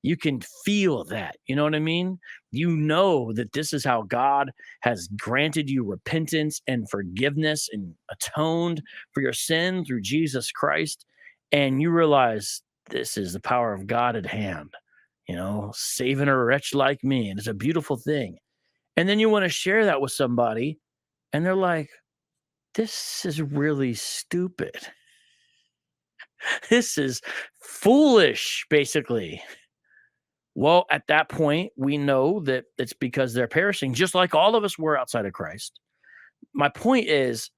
You can feel that. You know what I mean? You know that this is how God has granted you repentance and forgiveness and atoned for your sin through Jesus Christ. And you realize this is the power of God at hand, saving a wretch like me. And it's a beautiful thing. And then you want to share that with somebody, and they're like, this is really stupid. This is foolish, basically. Well, at that point, we know that it's because they're perishing, just like all of us were outside of Christ. My point is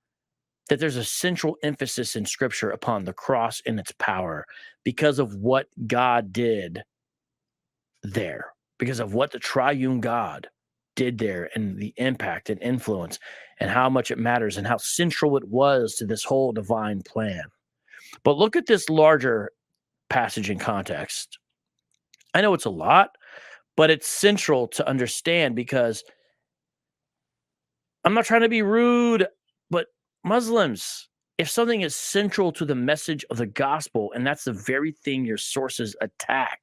that there's a central emphasis in Scripture upon the cross and its power because of what God did there, because of what the triune God did there and the impact and influence and how much it matters and how central it was to this whole divine plan. But look at this larger passage in context. I know it's a lot, but it's central to understand because I'm not trying to be rude, but Muslims, if something is central to the message of the gospel, and that's the very thing your sources attack,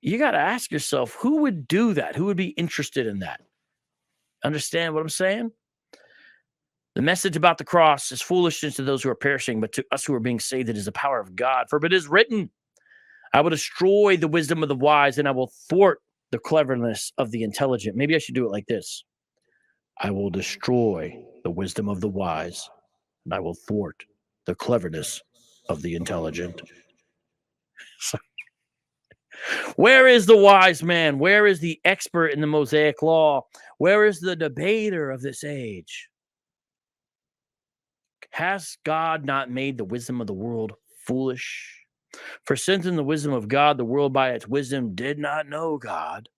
you got to ask yourself, who would do that? Who would be interested in that? Understand what I'm saying? The message about the cross is foolishness to those who are perishing, but to us who are being saved, it is the power of God. For it is written, I will destroy the wisdom of the wise, and I will thwart the cleverness of the intelligent. Maybe I should do it like this. I will destroy the wisdom of the wise, and I will thwart the cleverness of the intelligent. Where is the wise man? Where is the expert in the Mosaic law? Where is the debater of this age? Has God not made the wisdom of the world foolish? For since in the wisdom of God, the world by its wisdom did not know God.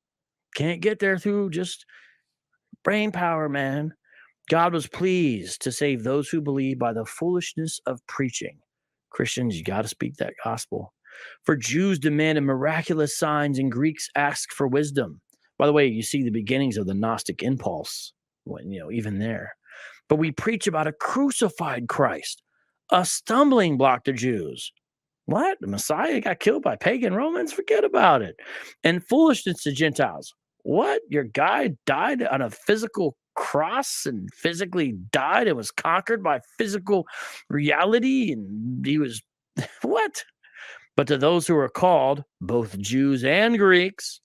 Can't get there through just brain power, man. God was pleased to save those who believe by the foolishness of preaching. Christians, you got to speak that gospel. For Jews demanded miraculous signs and Greeks ask for wisdom. By the way, you see the beginnings of the Gnostic impulse, even there. But we preach about a crucified Christ, a stumbling block to Jews. What? The Messiah got killed by pagan Romans? Forget about it. And foolishness to Gentiles. What? Your guy died on a physical cross and physically died and was conquered by physical reality? And he was, what? But to those who are called, both Jews and Greeks,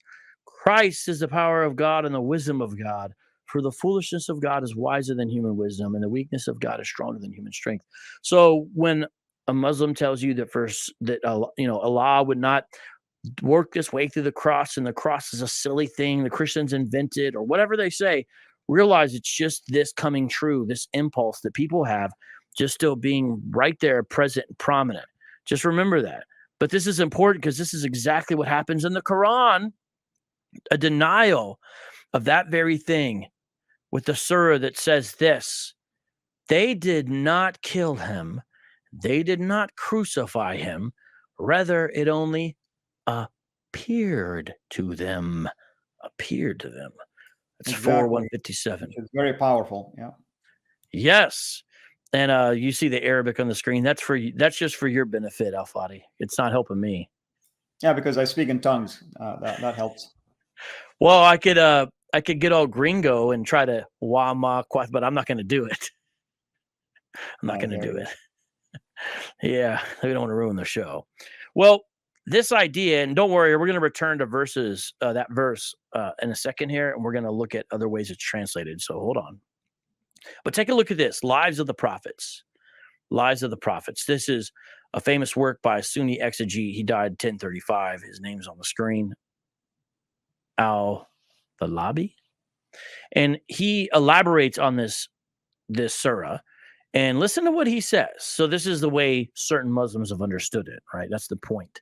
Christ is the power of God and the wisdom of God. For the foolishness of God is wiser than human wisdom, and the weakness of God is stronger than human strength. So when a Muslim tells you that Allah would not work this way through the cross, and the cross is a silly thing the Christians invented, or whatever they say, realize it's just this coming true, this impulse that people have, just still being right there, present and prominent. Just remember that. But this is important because this is exactly what happens in the Quran, a denial of that very thing with the surah that says this: they did not kill him, they did not crucify him, rather it only appeared to them. Appeared to them. That's exactly. 4:157. It's very powerful. Yeah. Yes. And you see the Arabic on the screen. That's just for your benefit, Al-Fadi. It's not helping me. Yeah, because I speak in tongues. That helps. Well, I could get all gringo and try to but I'm not going to do it. I'm not going to do it. Yeah, we don't want to ruin the show. Well, this idea, and don't worry, we're going to return to that verse in a second here, and we're going to look at other ways it's translated. So hold on. But take a look at this, Lives of the Prophets. Lives of the Prophets. This is a famous work by a Sunni exegete. He died 1035. His name's on the screen. Al-Thalabi. And he elaborates on this surah, And listen to what he says. So this is the way certain Muslims have understood it, right? That's the point.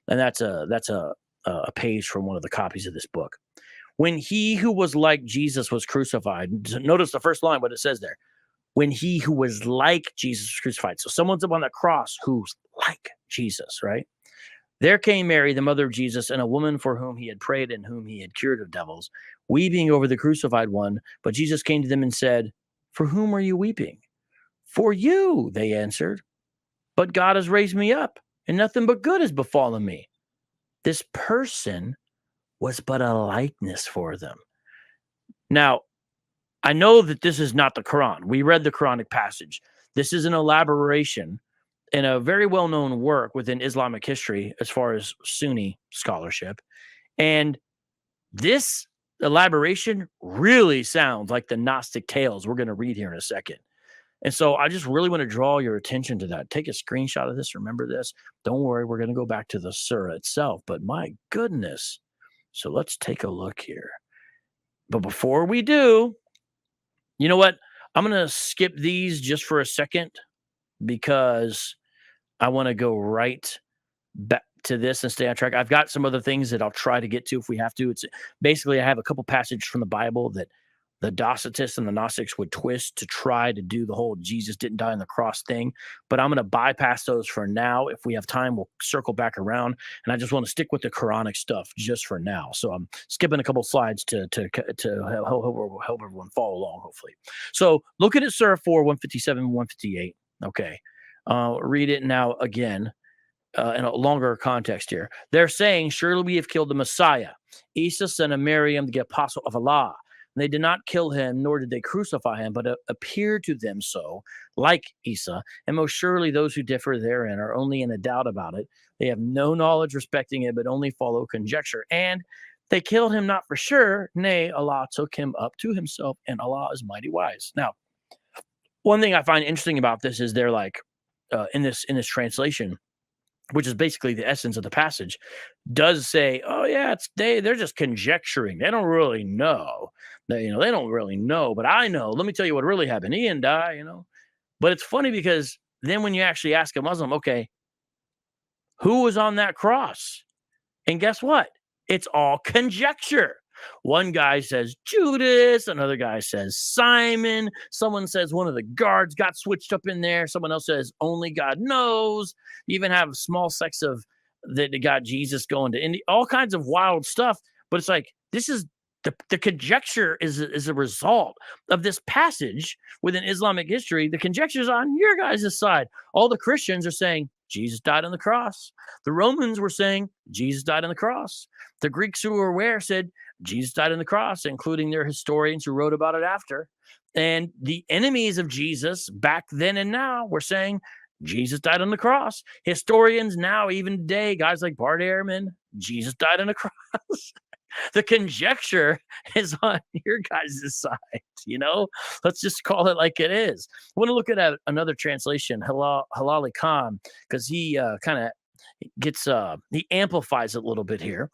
And that's a page from one of the copies of this book. When he who was like Jesus was crucified, notice the first line, what it says there. When he who was like Jesus was crucified. So someone's up on the cross who's like Jesus, right? There came Mary, the mother of Jesus, and a woman for whom he had prayed and whom he had cured of devils, weeping over the crucified one. But Jesus came to them and said, "For whom are you weeping?" "For you," they answered. "But God has raised me up, and nothing but good has befallen me." This person was but a likeness for them. Now, I know that this is not the Quran. We read the Quranic passage. This is an elaboration in a very well-known work within Islamic history as far as Sunni scholarship. And this elaboration really sounds like the Gnostic tales we're going to read here in a second. And so I just really want to draw your attention to that. Take a screenshot of this. Remember this. Don't worry, we're going to go back to the surah itself. But my goodness. So let's take a look here. But before we do, you know what? I'm going to skip these just for a second because I want to go right back to this and stay on track. I've got some other things that I'll try to get to if we have to. It's basically I have a couple passages from the Bible that the Docetists and the Gnostics would twist to try to do the whole Jesus didn't die on the cross thing. But I'm going to bypass those for now. If we have time, we'll circle back around. And I just want to stick with the Quranic stuff just for now. So I'm skipping a couple slides to help everyone follow along, hopefully. So looking at Surah 4, 157, 158. Okay. Read it now again. In a longer context here. They're saying, "Surely we have killed the Messiah, Isa, son of Maryam, the apostle of Allah. And they did not kill him, nor did they crucify him, but appeared to them so, like Isa. And most surely those who differ therein are only in a doubt about it. They have no knowledge respecting it, but only follow conjecture. And they killed him not for sure. Nay, Allah took him up to himself, and Allah is mighty wise." Now, one thing I find interesting about this is they're like, in this translation, which is basically the essence of the passage, does say, "Oh yeah, they're just conjecturing. They don't really know. They don't really know, but I know. Let me tell you what really happened. He didn't die, But it's funny because then when you actually ask a Muslim, okay, who was on that cross? And guess what? It's all conjecture. One guy says Judas, another guy says Simon, someone says one of the guards got switched up in there, someone else says only God knows. You even have small sects of that got Jesus going to India, all kinds of wild stuff. But it's like, this is the conjecture is a result of this passage within Islamic history. The conjecture is on your guys' side. All the Christians are saying Jesus died on the cross. The Romans were saying Jesus died on the cross. The Greeks who were aware said Jesus died on the cross, including their historians who wrote about it after. And the enemies of Jesus back then and now were saying Jesus died on the cross. Historians now, even today, guys like Bart Ehrman, Jesus died on the cross. The conjecture is on your guys' side, Let's just call it like it is. I want to look at another translation, Halali Khan, because he kind of gets, he amplifies it a little bit here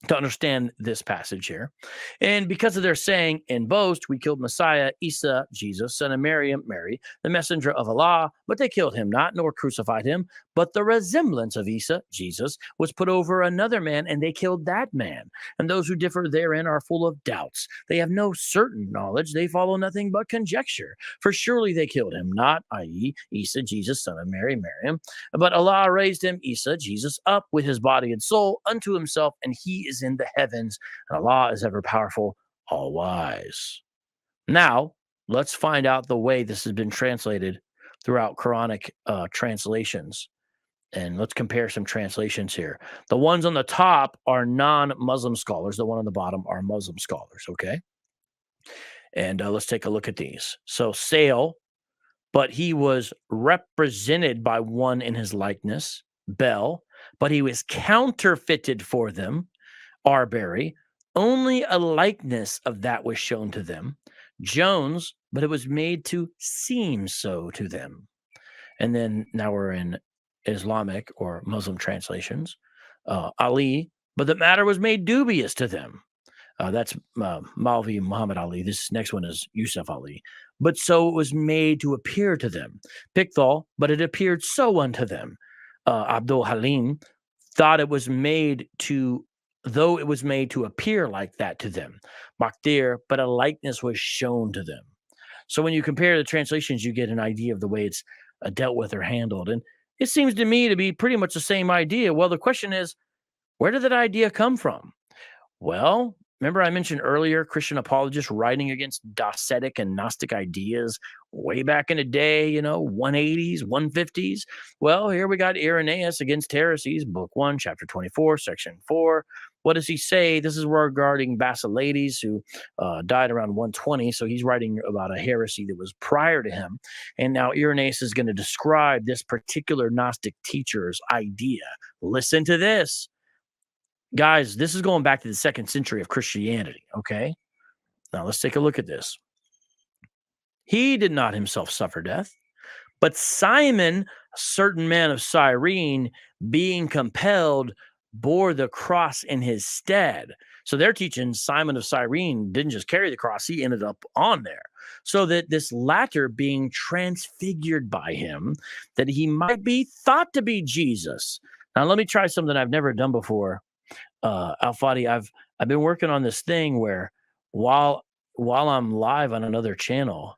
to understand this passage here. And because of their saying and boast, we killed Messiah, Isa, Jesus, son of Maryam, Mary, the messenger of Allah, but they killed him not, nor crucified him. But the resemblance of Isa, Jesus, was put over another man, and they killed that man. And those who differ therein are full of doubts. They have no certain knowledge. They follow nothing but conjecture. For surely they killed him not, i.e., Isa, Jesus, son of Mary, Maryam. But Allah raised him, Isa, Jesus, up with his body and soul unto himself, and he is in the heavens. And Allah is ever powerful, all wise. Now, let's find out the way this has been translated throughout Quranic translations. And let's compare some translations here. The ones on the top are non-Muslim scholars. The one on the bottom are Muslim scholars, okay? And let's take a look at these. So, Sale, but he was represented by one in his likeness. Bell, but he was counterfeited for them. Arbery, only a likeness of that was shown to them. Jones, but it was made to seem so to them. And then now we're in Islamic or Muslim translations. Ali, but the matter was made dubious to them. That's Maulvi Muhammad Ali. This next one is Yusuf Ali. But so it was made to appear to them. Pickthall, but it appeared so unto them. Abdul Halim thought it was made to, though it was made to appear like that to them. Makdir, but a likeness was shown to them. So when you compare the translations, you get an idea of the way it's dealt with or handled. And it seems to me to be pretty much the same idea. Well, the question is, where did that idea come from? Well, remember I mentioned earlier Christian apologists writing against Docetic and Gnostic ideas way back in the day, 180s, 150s. Well, here we got Irenaeus against heresies, book 1, chapter 24, section 4. What does he say? This is regarding Basilides, who died around 120. So he's writing about a heresy that was prior to him. And now Irenaeus is going to describe this particular Gnostic teacher's idea. Listen to this. Guys, this is going back to the 2nd century of Christianity, okay? Now, let's take a look at this. He did not himself suffer death, but Simon, a certain man of Cyrene, being compelled, bore the cross in his stead. So they're teaching Simon of Cyrene didn't just carry the cross, he ended up on there. So that this latter being transfigured by him, that he might be thought to be Jesus. Now, let me try something I've never done before. Al-Fadi, I've been working on this thing where while I'm live on another channel,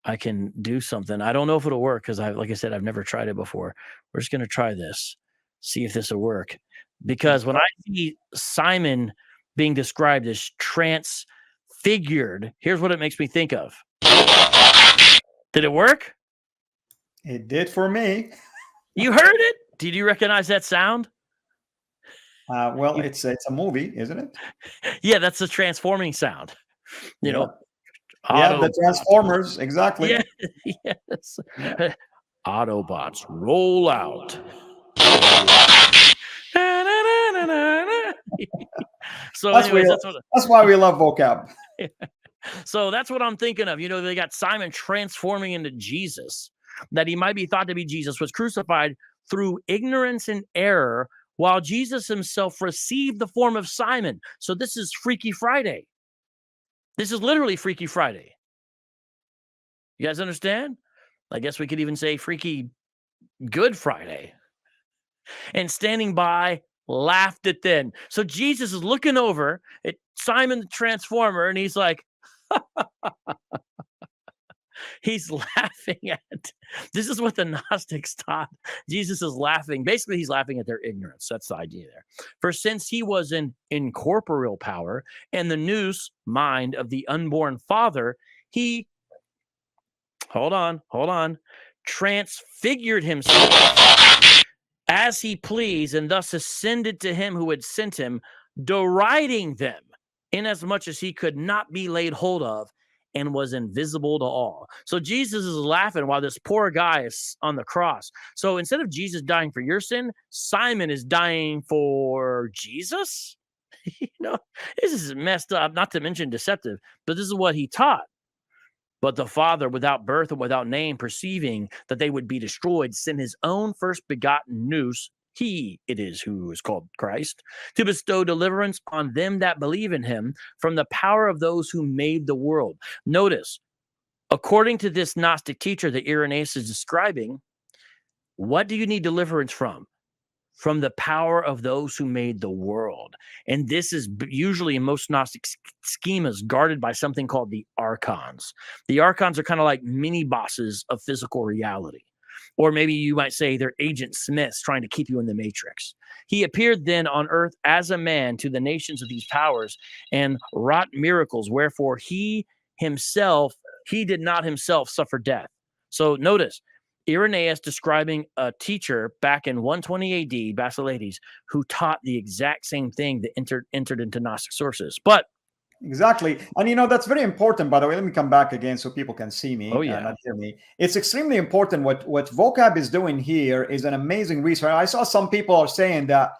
I can do something. I don't know if it'll work because like I said, I've never tried it before. We're just going to try this, see if this will work. Because when I see Simon being described as transfigured, here's what it makes me think of. Did it work? It did for me. You heard it? Did you recognize that sound? Well, it's a movie, isn't it? Yeah, that's the transforming sound. Yeah, the Transformers, exactly. Yeah, yes. Yeah. Autobots roll out. So that's why we love vocab. So that's what I'm thinking of. They got Simon transforming into Jesus, that he might be thought to be Jesus, was crucified through ignorance and error, while Jesus himself received the form of Simon. So this is Freaky Friday. This is literally Freaky Friday. You guys understand? I guess we could even say Freaky Good Friday. And standing by, laughed at them. So Jesus is looking over at Simon the Transformer, and he's like, he's laughing at. This is what the Gnostics taught. Jesus is laughing. Basically, he's laughing at their ignorance. That's the idea there. For since he was in incorporeal power and the nous mind of the unborn Father, he, hold on, transfigured himself as he pleased, and thus ascended to him who had sent him, deriding them, inasmuch as he could not be laid hold of, and was invisible to all. So Jesus is laughing while this poor guy is on the cross. So instead of Jesus dying for your sin, Simon is dying for Jesus? This is messed up, not to mention deceptive, but this is what he taught. But the Father, without birth and without name, perceiving that they would be destroyed, sent his own first begotten nous, he it is who is called Christ, to bestow deliverance on them that believe in him from the power of those who made the world. Notice, according to this Gnostic teacher that Irenaeus is describing, what do you need deliverance from? From the power of those who made the world. And this is usually in most Gnostic schemas guarded by something called the archons. The archons are kind of like mini bosses of physical reality. Or maybe you might say they're Agent Smiths trying to keep you in the matrix. He appeared then on earth as a man to the nations of these powers and wrought miracles, wherefore he did not himself suffer death. So notice, Irenaeus describing a teacher back in 120 AD, Basilides, who taught the exact same thing that entered into Gnostic sources. But exactly. And that's very important, by the way. Let me come back again so people can see me and not hear me. It's extremely important. What Vocab is doing here is an amazing research. I saw some people are saying that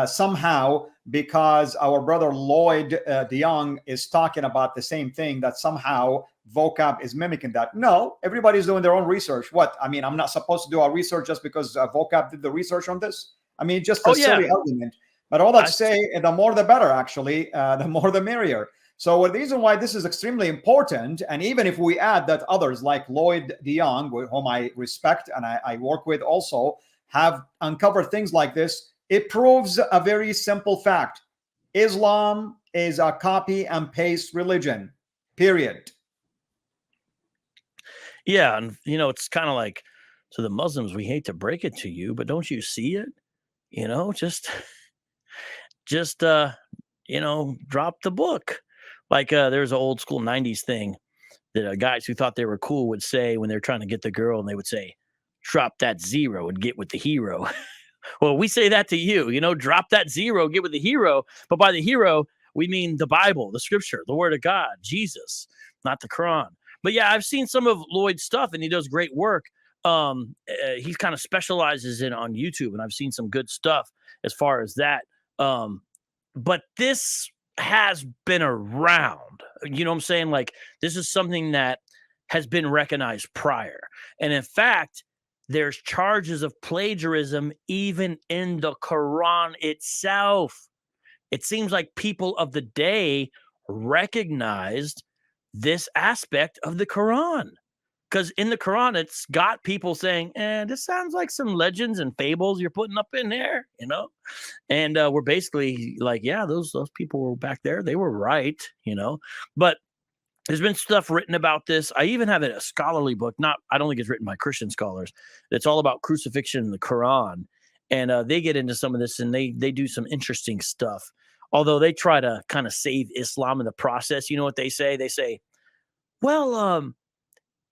somehow, because our brother Lloyd DeYoung is talking about the same thing, that somehow Vocab is mimicking that. No, everybody's doing their own research. What? I mean, I'm not supposed to do our research just because Vocab did the research on this? I mean, just a silly argument. But all that to say, the more the better, actually, the more the merrier. So the reason why this is extremely important, and even if we add that others like Lloyd DeYoung, whom I respect and I work with also, have uncovered things like this, it proves a very simple fact. Islam is a copy and paste religion, period. Yeah, and it's kind of like, to the Muslims, we hate to break it to you, but don't you see it? Just drop the book. Like there's an old school 90s thing that guys who thought they were cool would say when they're trying to get the girl, and they would say, drop that zero and get with the hero. Well, we say that to you, drop that zero, get with the hero. But by the hero, we mean the Bible, the scripture, the word of God, Jesus, not the Quran. But yeah, I've seen some of Lloyd's stuff, and he does great work. He kind of specializes in on YouTube, and I've seen some good stuff as far as that. But this has been around, you know what I'm saying? Like, this is something that has been recognized prior. And in fact, there's charges of plagiarism even in the Quran itself. It seems like people of the day recognized this aspect of the Quran. Because in the Quran, it's got people saying, this sounds like some legends and fables you're putting up in there, And we're basically like, yeah, those people were back there. They were right, But there's been stuff written about this. I even have a scholarly book. I don't think it's written by Christian scholars. It's all about crucifixion in the Quran. And they get into some of this, and they do some interesting stuff. Although they try to kind of save Islam in the process. You know what they say? They say, well,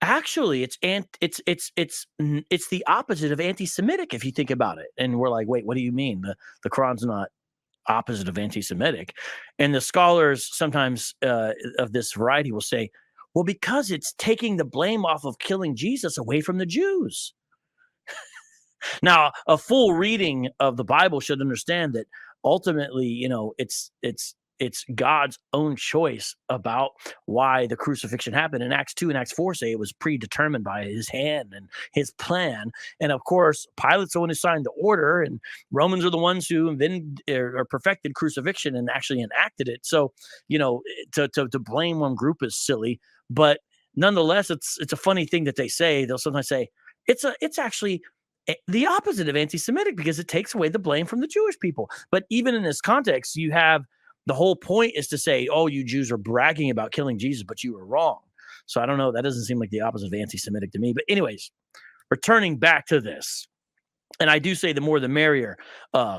actually, it's the opposite of anti-Semitic if you think about it. And we're like, wait, what do you mean? The Quran's not opposite of anti-Semitic. And the scholars sometimes of this variety will say, well, because it's taking the blame off of killing Jesus away from the Jews. Now, a full reading of the Bible should understand that ultimately, it's God's own choice about why the crucifixion happened. In Acts 2 and Acts 4 say it was predetermined by his hand and his plan. And of course, Pilate's the one who signed the order, and Romans are the ones who invented or perfected crucifixion and actually enacted it. So, to blame one group is silly, but nonetheless, it's a funny thing that they say. They'll sometimes say it's actually the opposite of anti-Semitic because it takes away the blame from the Jewish people. But even in this context, you have the whole point is to say, oh, you Jews are bragging about killing Jesus, but you were wrong. So I don't know. That doesn't seem like the opposite of anti-Semitic to me. But anyways, returning back to this, and I do say the more the merrier.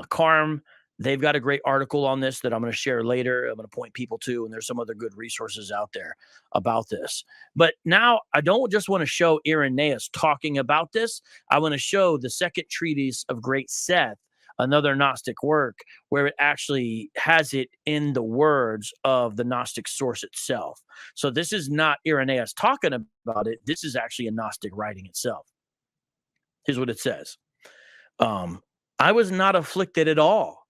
Carm, they've got a great article on this that I'm going to share later. I'm going to point people to, and there's some other good resources out there about this. But now I don't just want to show Irenaeus talking about this. I want to show the second treatise of Great Seth, another Gnostic work, where it actually has it in the words of the Gnostic source itself. So this is not Irenaeus talking about it. This is actually a Gnostic writing itself. Here's what it says. I was not afflicted at all,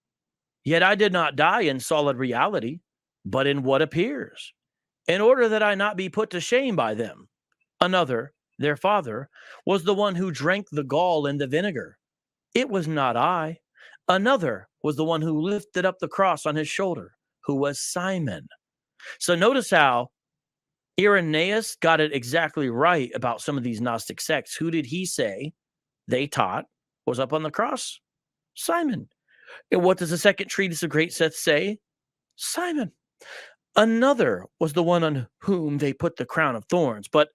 yet I did not die in solid reality, but in what appears, in order that I not be put to shame by them. Another, their father, was the one who drank the gall and the vinegar. It was not I. Another was the one who lifted up the cross on his shoulder, who was Simon. So notice how Irenaeus got it exactly right about some of these Gnostic sects. Who did he say they taught was up on the cross? Simon. And what does the second treatise of Great Seth say? Simon. Another was the one on whom they put the crown of thorns. But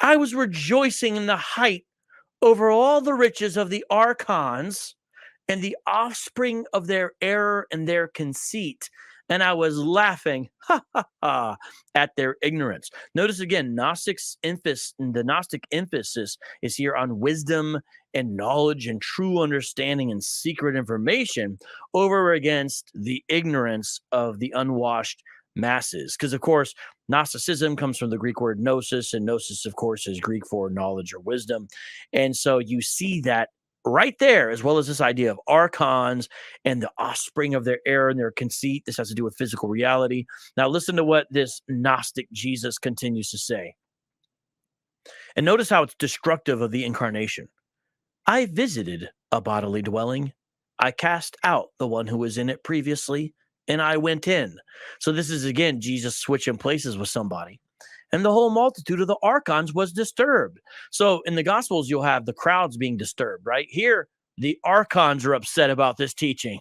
I was rejoicing in the height over all the riches of the archons and the offspring of their error and their conceit. And I was laughing at their ignorance. Notice again, the Gnostic emphasis is here on wisdom and knowledge and true understanding and secret information over against the ignorance of the unwashed masses. Because, of course, Gnosticism comes from the Greek word gnosis, and gnosis, of course, is Greek for knowledge or wisdom. And so you see that right there, as well as this idea of archons and the offspring of their error and their conceit. This has to do with physical reality. Now, listen to what this Gnostic Jesus continues to say. And notice how it's destructive of the incarnation. I visited a bodily dwelling, I cast out the one who was in it previously, and I went in. So this is again Jesus switching places with somebody. And the whole multitude of the archons was disturbed. So in the Gospels, you'll have the crowds being disturbed, right? Here, the archons are upset about this teaching,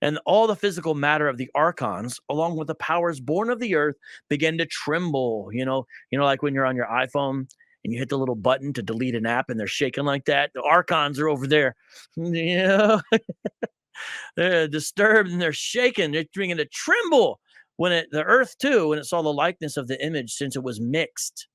and all the physical matter of the archons, along with the powers born of the earth, began to tremble. Like when you're on your iPhone and you hit the little button to delete an app and they're shaking like that. The archons are over there. Yeah. They're disturbed and they're shaking. They're beginning to tremble the earth too, when it saw the likeness of the image, since it was mixed.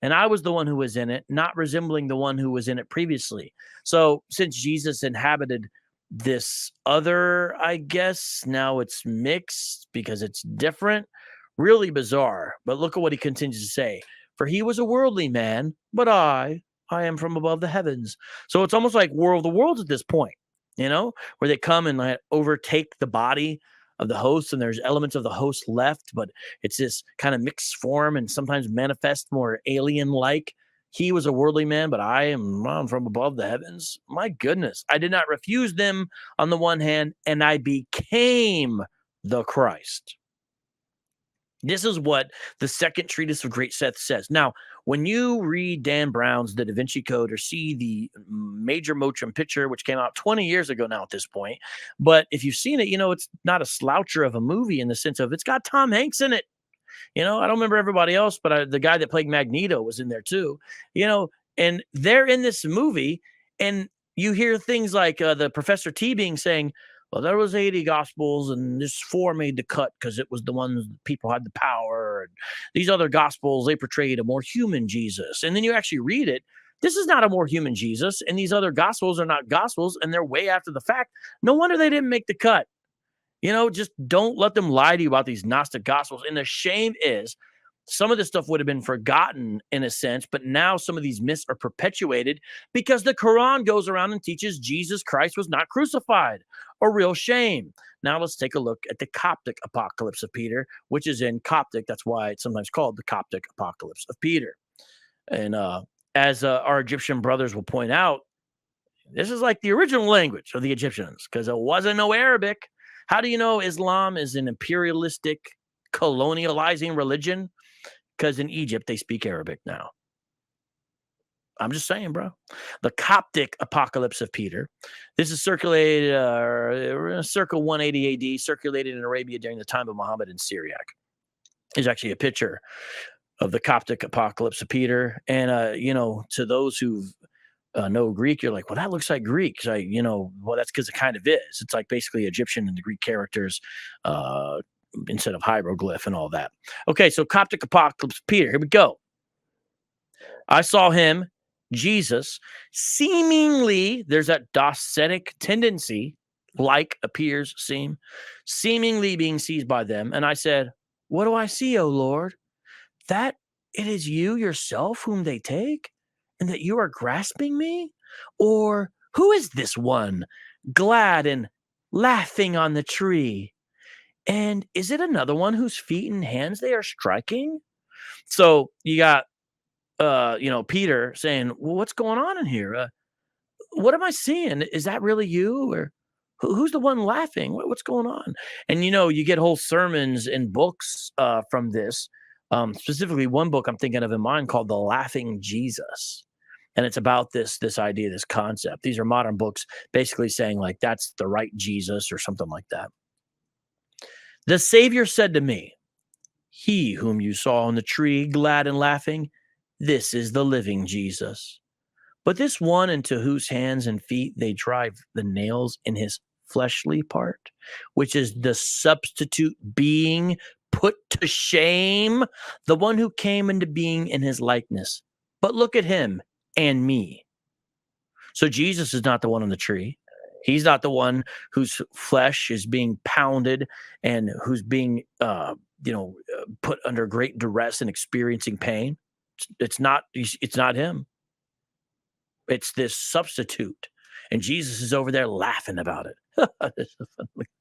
And I was the one who was in it, not resembling the one who was in it previously. So since Jesus inhabited this other, I guess now it's mixed because it's different. Really bizarre. But look at what he continues to say. For he was a worldly man, but I am from above the heavens. So it's almost like War of the Worlds at this point, where they come and like overtake the body of the host, and there's elements of the host left, but it's this kind of mixed form and sometimes manifest more alien-like. He was a worldly man, but I'm from above the heavens. My goodness. I did not refuse them on the one hand, and I became the Christ. This is what the second treatise of Great Seth says. Now, when you read Dan Brown's The Da Vinci Code or see the major motion picture, which came out 20 years ago now at this point, but if you've seen it, it's not a sloucher of a movie in the sense of it's got Tom Hanks in it. I don't remember everybody else, but the guy that played Magneto was in there too, and they're in this movie, and you hear things like the Professor T being saying, well, there was 80 gospels and this 4 made the cut because it was the ones people had the power. And these other gospels, they portrayed a more human Jesus. And then you actually read it. This is not a more human Jesus. And these other gospels are not gospels. And they're way after the fact. No wonder they didn't make the cut. Just don't let them lie to you about these Gnostic gospels. And the shame is some of this stuff would have been forgotten in a sense, but now some of these myths are perpetuated because the Quran goes around and teaches Jesus Christ was not crucified. A real shame. Now let's take a look at the Coptic Apocalypse of Peter, which is in Coptic. That's why it's sometimes called the Coptic Apocalypse of Peter. And as our Egyptian brothers will point out, this is like the original language of the Egyptians because it wasn't no Arabic. How do you know Islam is an imperialistic, colonializing religion? Because in Egypt, they speak Arabic now. I'm just saying, bro. The Coptic Apocalypse of Peter. This is circulated circa 180 AD, circulated in Arabia during the time of Muhammad and Syriac. There's actually a picture of the Coptic Apocalypse of Peter. And, to those who know Greek, you're like, well, that looks like Greek. Well, that's because it kind of is. It's like basically Egyptian and the Greek characters instead of hieroglyph and all that. Okay, so Coptic Apocalypse Peter. Here we go. I saw him, Jesus, seemingly, there's that docetic tendency, like appears, seemingly being seized by them. And I said, what do I see, O Lord? That it is you yourself whom they take, and that you are grasping me? Or who is this one, glad and laughing on the tree? And is it another one whose feet and hands they are striking? So you got, Peter saying, well, what's going on in here? What am I seeing? Is that really you? Or who's the one laughing? What's going on? And, you get whole sermons and books from this. Specifically, one book I'm thinking of in mind called The Laughing Jesus. And it's about this idea, this concept. These are modern books basically saying like, that's the right Jesus or something like that. The Savior said to me, he whom you saw on the tree, glad and laughing, this is the living Jesus. But this one into whose hands and feet they drive the nails in his fleshly part, which is the substitute being put to shame, the one who came into being in his likeness. But look at him and me. So Jesus is not the one on the tree. He's not the one whose flesh is being pounded and who's being, put under great duress and experiencing pain. It's not him. It's this substitute. And Jesus is over there laughing about it. Look at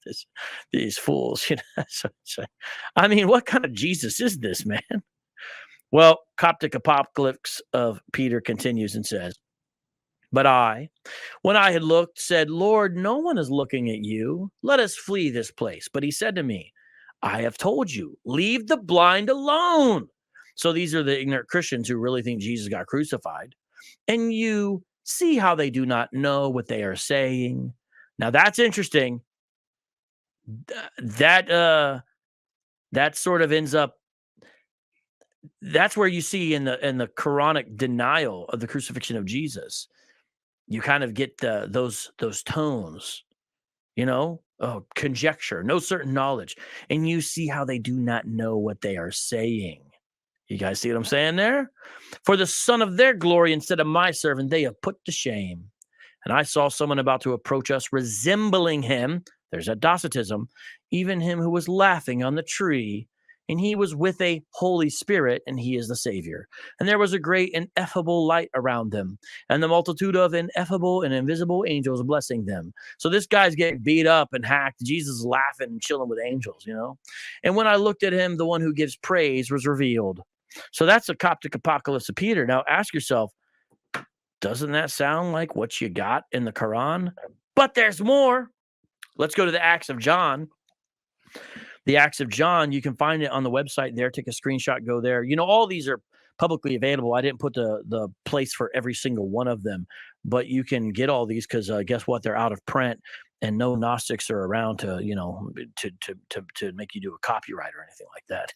this, these fools. I mean, what kind of Jesus is this, man? Well, Coptic Apocalypse of Peter continues and says, But I, when I had looked, said, Lord, no one is looking at you. Let us flee this place. But he said to me, I have told you, leave the blind alone. So these are the ignorant Christians who really think Jesus got crucified. And you see how they do not know what they are saying. Now that's interesting. That sort of ends up, that's where you see in the Quranic denial of the crucifixion of Jesus, you kind of get those tones, conjecture, no certain knowledge, and you see how they do not know what they are saying. You guys see what I'm saying there? For the son of their glory instead of my servant, they have put to shame. And I saw someone about to approach us resembling him. There's a Docetism, even him who was laughing on the tree. And he was with a Holy Spirit, and he is the Savior. And there was a great ineffable light around them, and the multitude of ineffable and invisible angels blessing them. So this guy's getting beat up and hacked. Jesus is laughing and chilling with angels, And when I looked at him, the one who gives praise was revealed. So that's a Coptic Apocalypse of Peter. Now ask yourself, doesn't that sound like what you got in the Quran? But there's more. Let's go to the Acts of John. The Acts of John, you can find it on the website there. Take a screenshot, go there. All these are publicly available. I didn't put the place for every single one of them, but you can get all these because guess what? They're out of print, and no Gnostics are around to make you do a copyright or anything like that.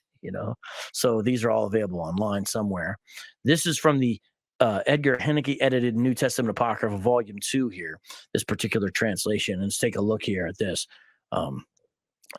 So these are all available online somewhere. This is from the Edgar Henneke edited New Testament Apocrypha, Volume 2 here, this particular translation. And let's take a look here at this.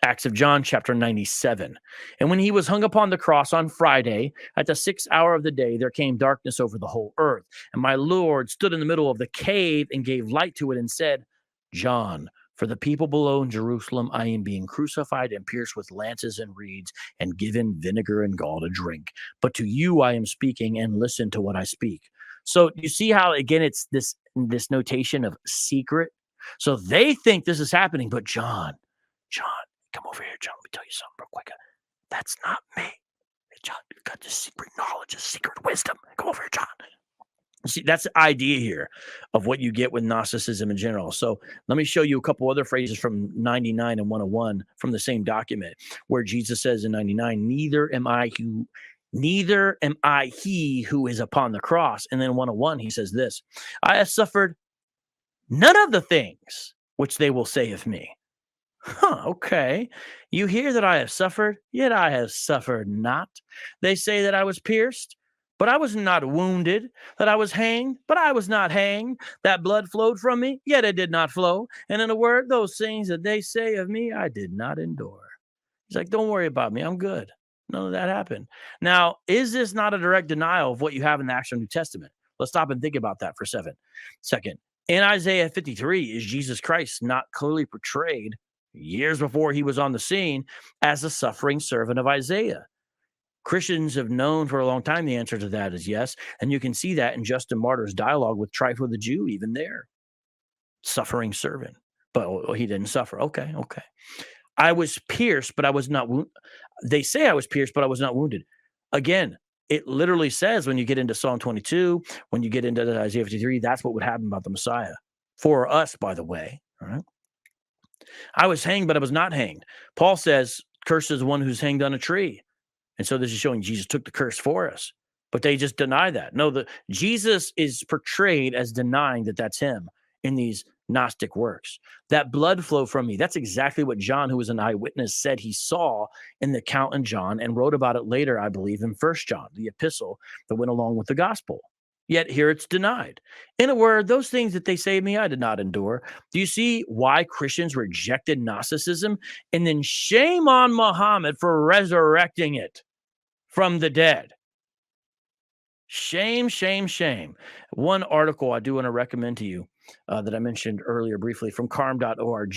Acts of John, chapter 97. And when he was hung upon the cross on Friday, at the 6th hour of the day, there came darkness over the whole earth. And my Lord stood in the middle of the cave and gave light to it and said, John, for the people below in Jerusalem, I am being crucified and pierced with lances and reeds and given vinegar and gall to drink. But to you I am speaking, and listen to what I speak. So you see how, again, it's this notation of secret. So they think this is happening, but John, come over here, John. Let me tell you something real quick. That's not me. Hey, John, you've got this secret knowledge, this secret wisdom. Come over here, John. See, that's the idea here of what you get with Gnosticism in general. So let me show you a couple other phrases from 99 and 101 from the same document, where Jesus says in 99, neither am I he who is upon the cross. And then 101, he says this, I have suffered none of the things which they will say of me. Okay. You hear that I have suffered, yet I have suffered not. They say that I was pierced, but I was not wounded, that I was hanged, but I was not hanged, that blood flowed from me, yet it did not flow. And in a word, those things that they say of me, I did not endure. He's like, don't worry about me. I'm good. None of that happened. Now, is this not a direct denial of what you have in the actual New Testament? Let's stop and think about that for a second. In Isaiah 53, is Jesus Christ not clearly portrayed years before he was on the scene as a suffering servant of Isaiah? Christians have known for a long time the answer to that is yes. And you can see that in Justin Martyr's dialogue with Trypho the Jew, even there. Suffering servant. But he didn't suffer. Okay. I was pierced, but I was not wounded. They say I was pierced, but I was not wounded. Again, it literally says when you get into Psalm 22, when you get into Isaiah 53, that's what would happen about the Messiah. For us, by the way. All right. I was hanged, but I was not hanged. Paul says, cursed is one who's hanged on a tree. And so this is showing Jesus took the curse for us. But they just deny that. No, Jesus is portrayed as denying that that's him in these Gnostic works. That blood flow from me, that's exactly what John, who was an eyewitness, said he saw in the account in John and wrote about it later, I believe, in 1 John, the epistle that went along with the gospel. Yet here it's denied. In a word, those things that they say of me, I did not endure. Do you see why Christians rejected Gnosticism? And then shame on Muhammad for resurrecting it from the dead. Shame, shame, shame. One article I do want to recommend to you that I mentioned earlier briefly from carm.org,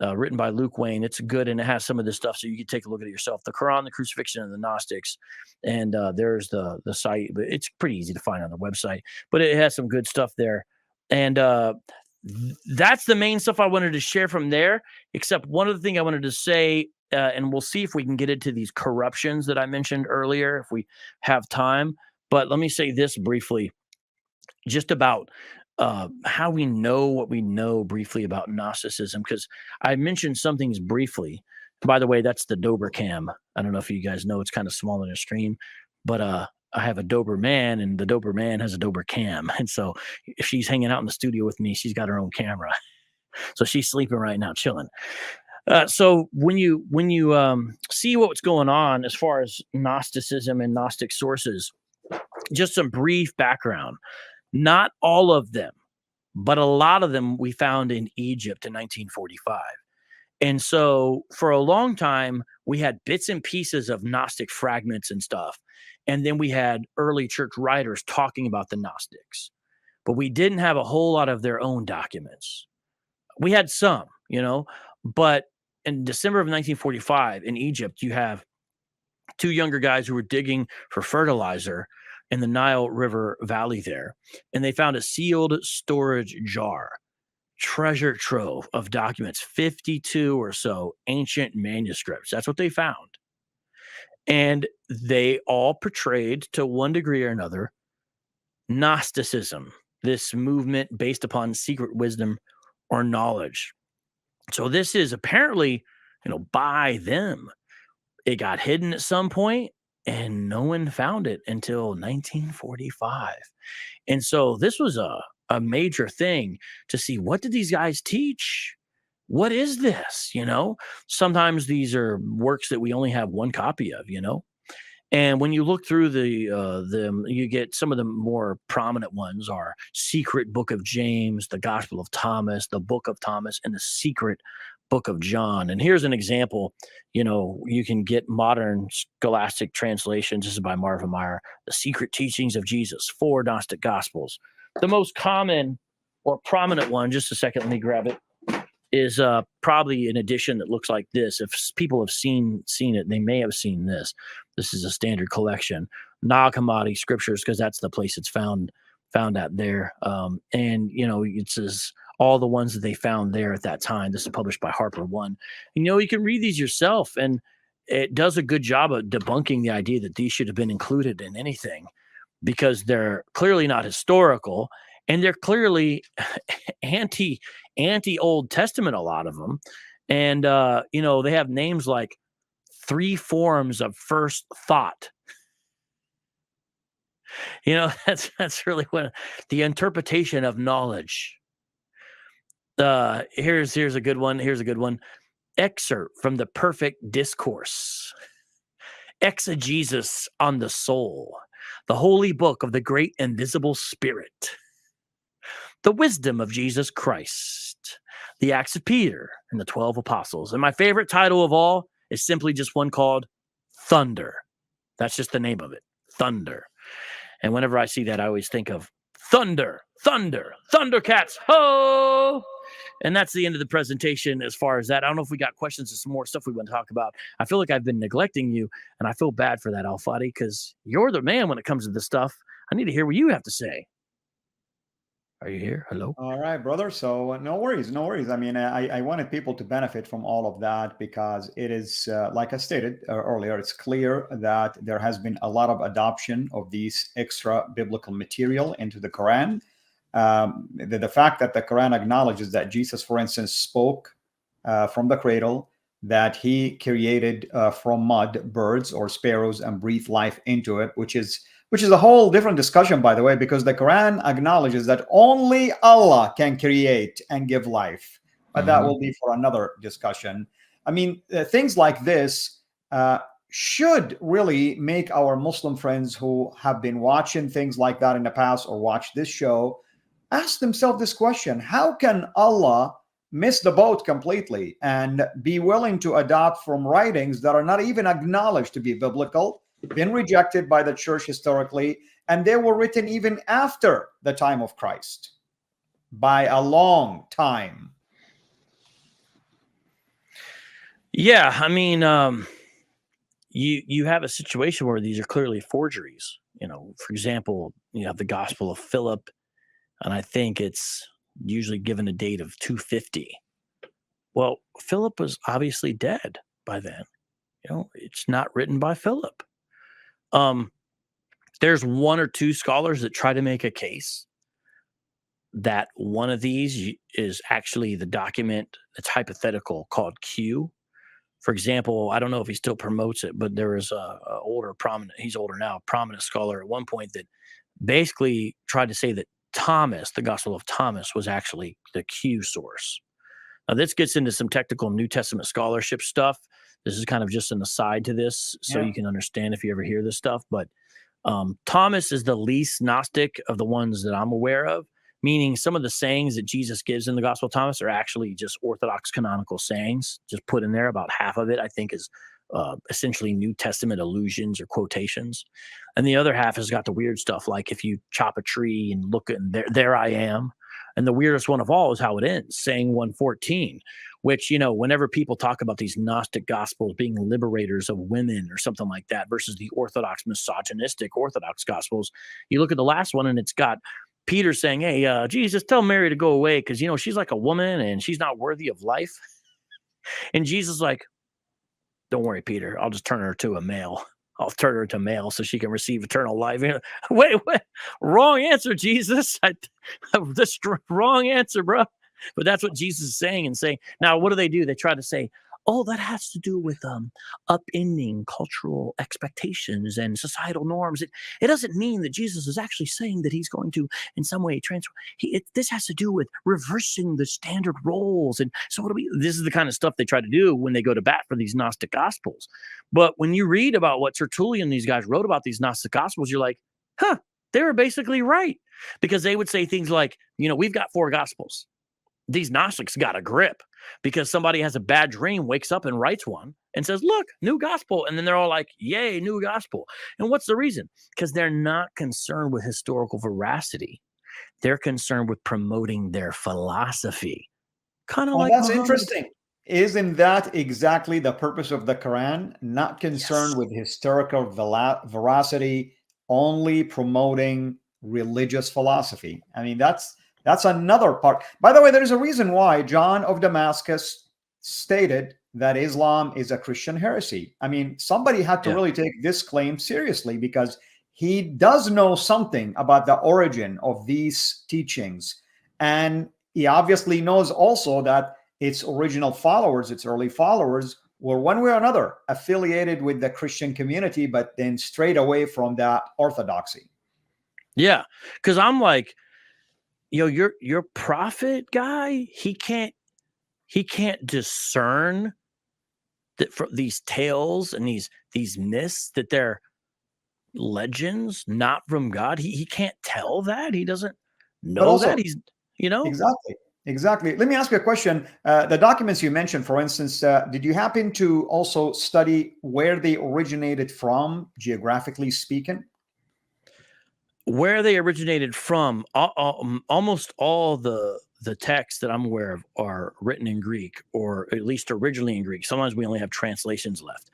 written by Luke Wayne. It's good, and it has some of this stuff, so you can take a look at it yourself. The Quran, the Crucifixion, and the Gnostics. And there's the site, but it's pretty easy to find on the website. But it has some good stuff there. And that's the main stuff I wanted to share from there, except one other thing I wanted to say, and we'll see if we can get into these corruptions that I mentioned earlier, if we have time. But let me say this briefly, just about how we know what we know briefly about Gnosticism, because I mentioned some things briefly. By the way, that's the Dobercam. I don't know if you guys know, it's kind of small in the stream, but I have a Doberman, and the Doberman has a Dobercam, and so if she's hanging out in the studio with me, she's got her own camera, so she's sleeping right now, chilling. So when you see what's going on as far as Gnosticism and Gnostic sources, just some brief background. Not all of them, but a lot of them we found in Egypt in 1945. And so for a long time, we had bits and pieces of Gnostic fragments and stuff. And then we had early church writers talking about the Gnostics, but we didn't have a whole lot of their own documents. We had some, but in December of 1945 in Egypt, you have two younger guys who were digging for fertilizer in the Nile River Valley there, and they found a sealed storage jar, treasure trove of documents, 52 or so ancient manuscripts. That's what they found. And they all portrayed, to one degree or another, Gnosticism, this movement based upon secret wisdom or knowledge. So this is apparently, by them. It got hidden at some point, and no one found it until 1945. And so this was a major thing to see, what did these guys teach? What is this? Sometimes these are works that we only have one copy of, And when you look through them, you get some of the more prominent ones are Secret Book of James, the Gospel of Thomas, the Book of Thomas, and the Secret Book of John. And here's an example. You can get modern scholastic translations. This is by Marvin Meyer, The Secret Teachings of Jesus, 4 Gnostic Gospels. The most common or prominent one, just a second, let me grab it, is probably an edition that looks like this. If people have seen it, they may have seen this. This is a standard collection, Nag Hammadi Scriptures, because that's the place it's found at there. And it says all the ones that they found there at that time. This is published by Harper One. You can read these yourself, and it does a good job of debunking the idea that these should have been included in anything, because they're clearly not historical, and they're clearly anti Old Testament, a lot of them. And they have names like 3 forms of first thought. That's really what the interpretation of knowledge. Here's a good one. Excerpt from the Perfect Discourse. Exegesis on the Soul. The Holy Book of the Great Invisible Spirit. The Wisdom of Jesus Christ. The Acts of Peter and the 12 Apostles. And my favorite title of all is simply just one called Thunder. That's just the name of it. Thunder. And whenever I see that, I always think of thunder, thunder, Thundercats, ho! And that's the end of the presentation as far as that. I don't know if we got questions or some more stuff we want to talk about. I feel like I've been neglecting you, and I feel bad for that, Al-Fadi, because you're the man when it comes to this stuff. I need to hear what you have to say. Are you here? Hello? All right, brother. So no worries. I mean, I wanted people to benefit from all of that, because it is, like I stated earlier, it's clear that there has been a lot of adoption of these extra biblical material into the Quran. The fact that the Quran acknowledges that Jesus, for instance, spoke from the cradle, that he created from mud birds or sparrows and breathed life into it, which is a whole different discussion, by the way, because the Quran acknowledges that only Allah can create and give life. But that will be for another discussion. I mean, things like this should really make our Muslim friends who have been watching things like that in the past or watch this show ask themselves this question: how can Allah miss the boat completely and be willing to adopt from writings that are not even acknowledged to be biblical, been rejected by the church historically, and they were written even after the time of Christ by a long time? Yeah, I mean, you have a situation where these are clearly forgeries. For example, you have the Gospel of Philip, and I think it's usually given a date of 250. Well, Philip was obviously dead by then. It's not written by Philip. There's 1 or 2 scholars that try to make a case that one of these is actually the document that's hypothetical called Q. For example, I don't know if he still promotes it, but there is a older prominent, he's older now, prominent scholar at one point that basically tried to say that Thomas, the Gospel of Thomas, was actually the Q source. Now, this gets into some technical New Testament scholarship stuff. This is kind of just an aside to this, so Yeah. you can understand if you ever hear this stuff. But Thomas is the least Gnostic of the ones that I'm aware of, meaning some of the sayings that Jesus gives in the Gospel of Thomas are actually just Orthodox canonical sayings, just put in there. About half of it, I think, is essentially New Testament allusions or quotations. And the other half has got the weird stuff, like if you chop a tree and look at, and there I am. And the weirdest one of all is how it ends, saying 114, which, whenever people talk about these Gnostic gospels being liberators of women or something like that versus the Orthodox misogynistic Orthodox gospels, you look at the last one and it's got Peter saying, hey, Jesus, tell Mary to go away because, she's like a woman and she's not worthy of life. And Jesus is like, don't worry, Peter, I'll just turn her to a male. I'll turn her to male so she can receive eternal life. Wait, wrong answer, Jesus. That's wrong answer, bro. But that's what Jesus is saying and saying. Now, what do? They try to say, oh, that has to do with upending cultural expectations and societal norms. It doesn't mean that Jesus is actually saying that he's going to, in some way, transform. This has to do with reversing the standard roles. And so this is the kind of stuff they try to do when they go to bat for these Gnostic Gospels. But when you read about what Tertullian and these guys wrote about these Gnostic Gospels, you're like, they were basically right. Because they would say things like, we've got 4 Gospels. These Gnostics got a grip because somebody has a bad dream, wakes up and writes one and says, look, new gospel. And then they're all like, yay, new gospel. And what's the reason? Because they're not concerned with historical veracity. They're concerned with promoting their philosophy. Kind of like that's Muhammad. Interesting. Isn't that exactly the purpose of the Quran? Not concerned with historical veracity, only promoting religious philosophy. I mean, that's another part. By the way, there is a reason why John of Damascus stated that Islam is a Christian heresy. I mean, somebody had to really take this claim seriously because he does know something about the origin of these teachings. And he obviously knows also that its original followers, its early followers, were one way or another affiliated with the Christian community, but then strayed away from that orthodoxy. Yeah, because I'm like, your prophet guy, he can't discern that for these tales and these myths that they're legends, not from God. He can't tell that. He doesn't know also, that. He's Exactly. Let me ask you a question. The documents you mentioned, for instance, did you happen to also study where they originated from, geographically speaking? Where they originated from, almost all the texts that I'm aware of are written in Greek, or at least originally in Greek. Sometimes we only have translations left.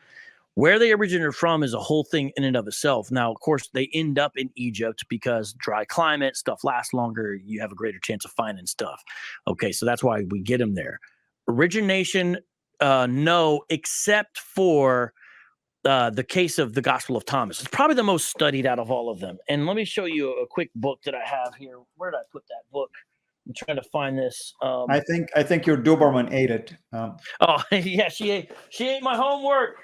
Where they originated from is a whole thing in and of itself. Now, of course, they end up in Egypt because dry climate, stuff lasts longer. You have a greater chance of finding stuff. Okay, so that's why we get them there. Origination, no, except for the case of the Gospel of Thomas. It's probably the most studied out of all of them. And let me show you a quick book that I have here. Where did I put that book? I'm trying to find this. I think your Doberman ate it. Oh yeah, she ate my homework.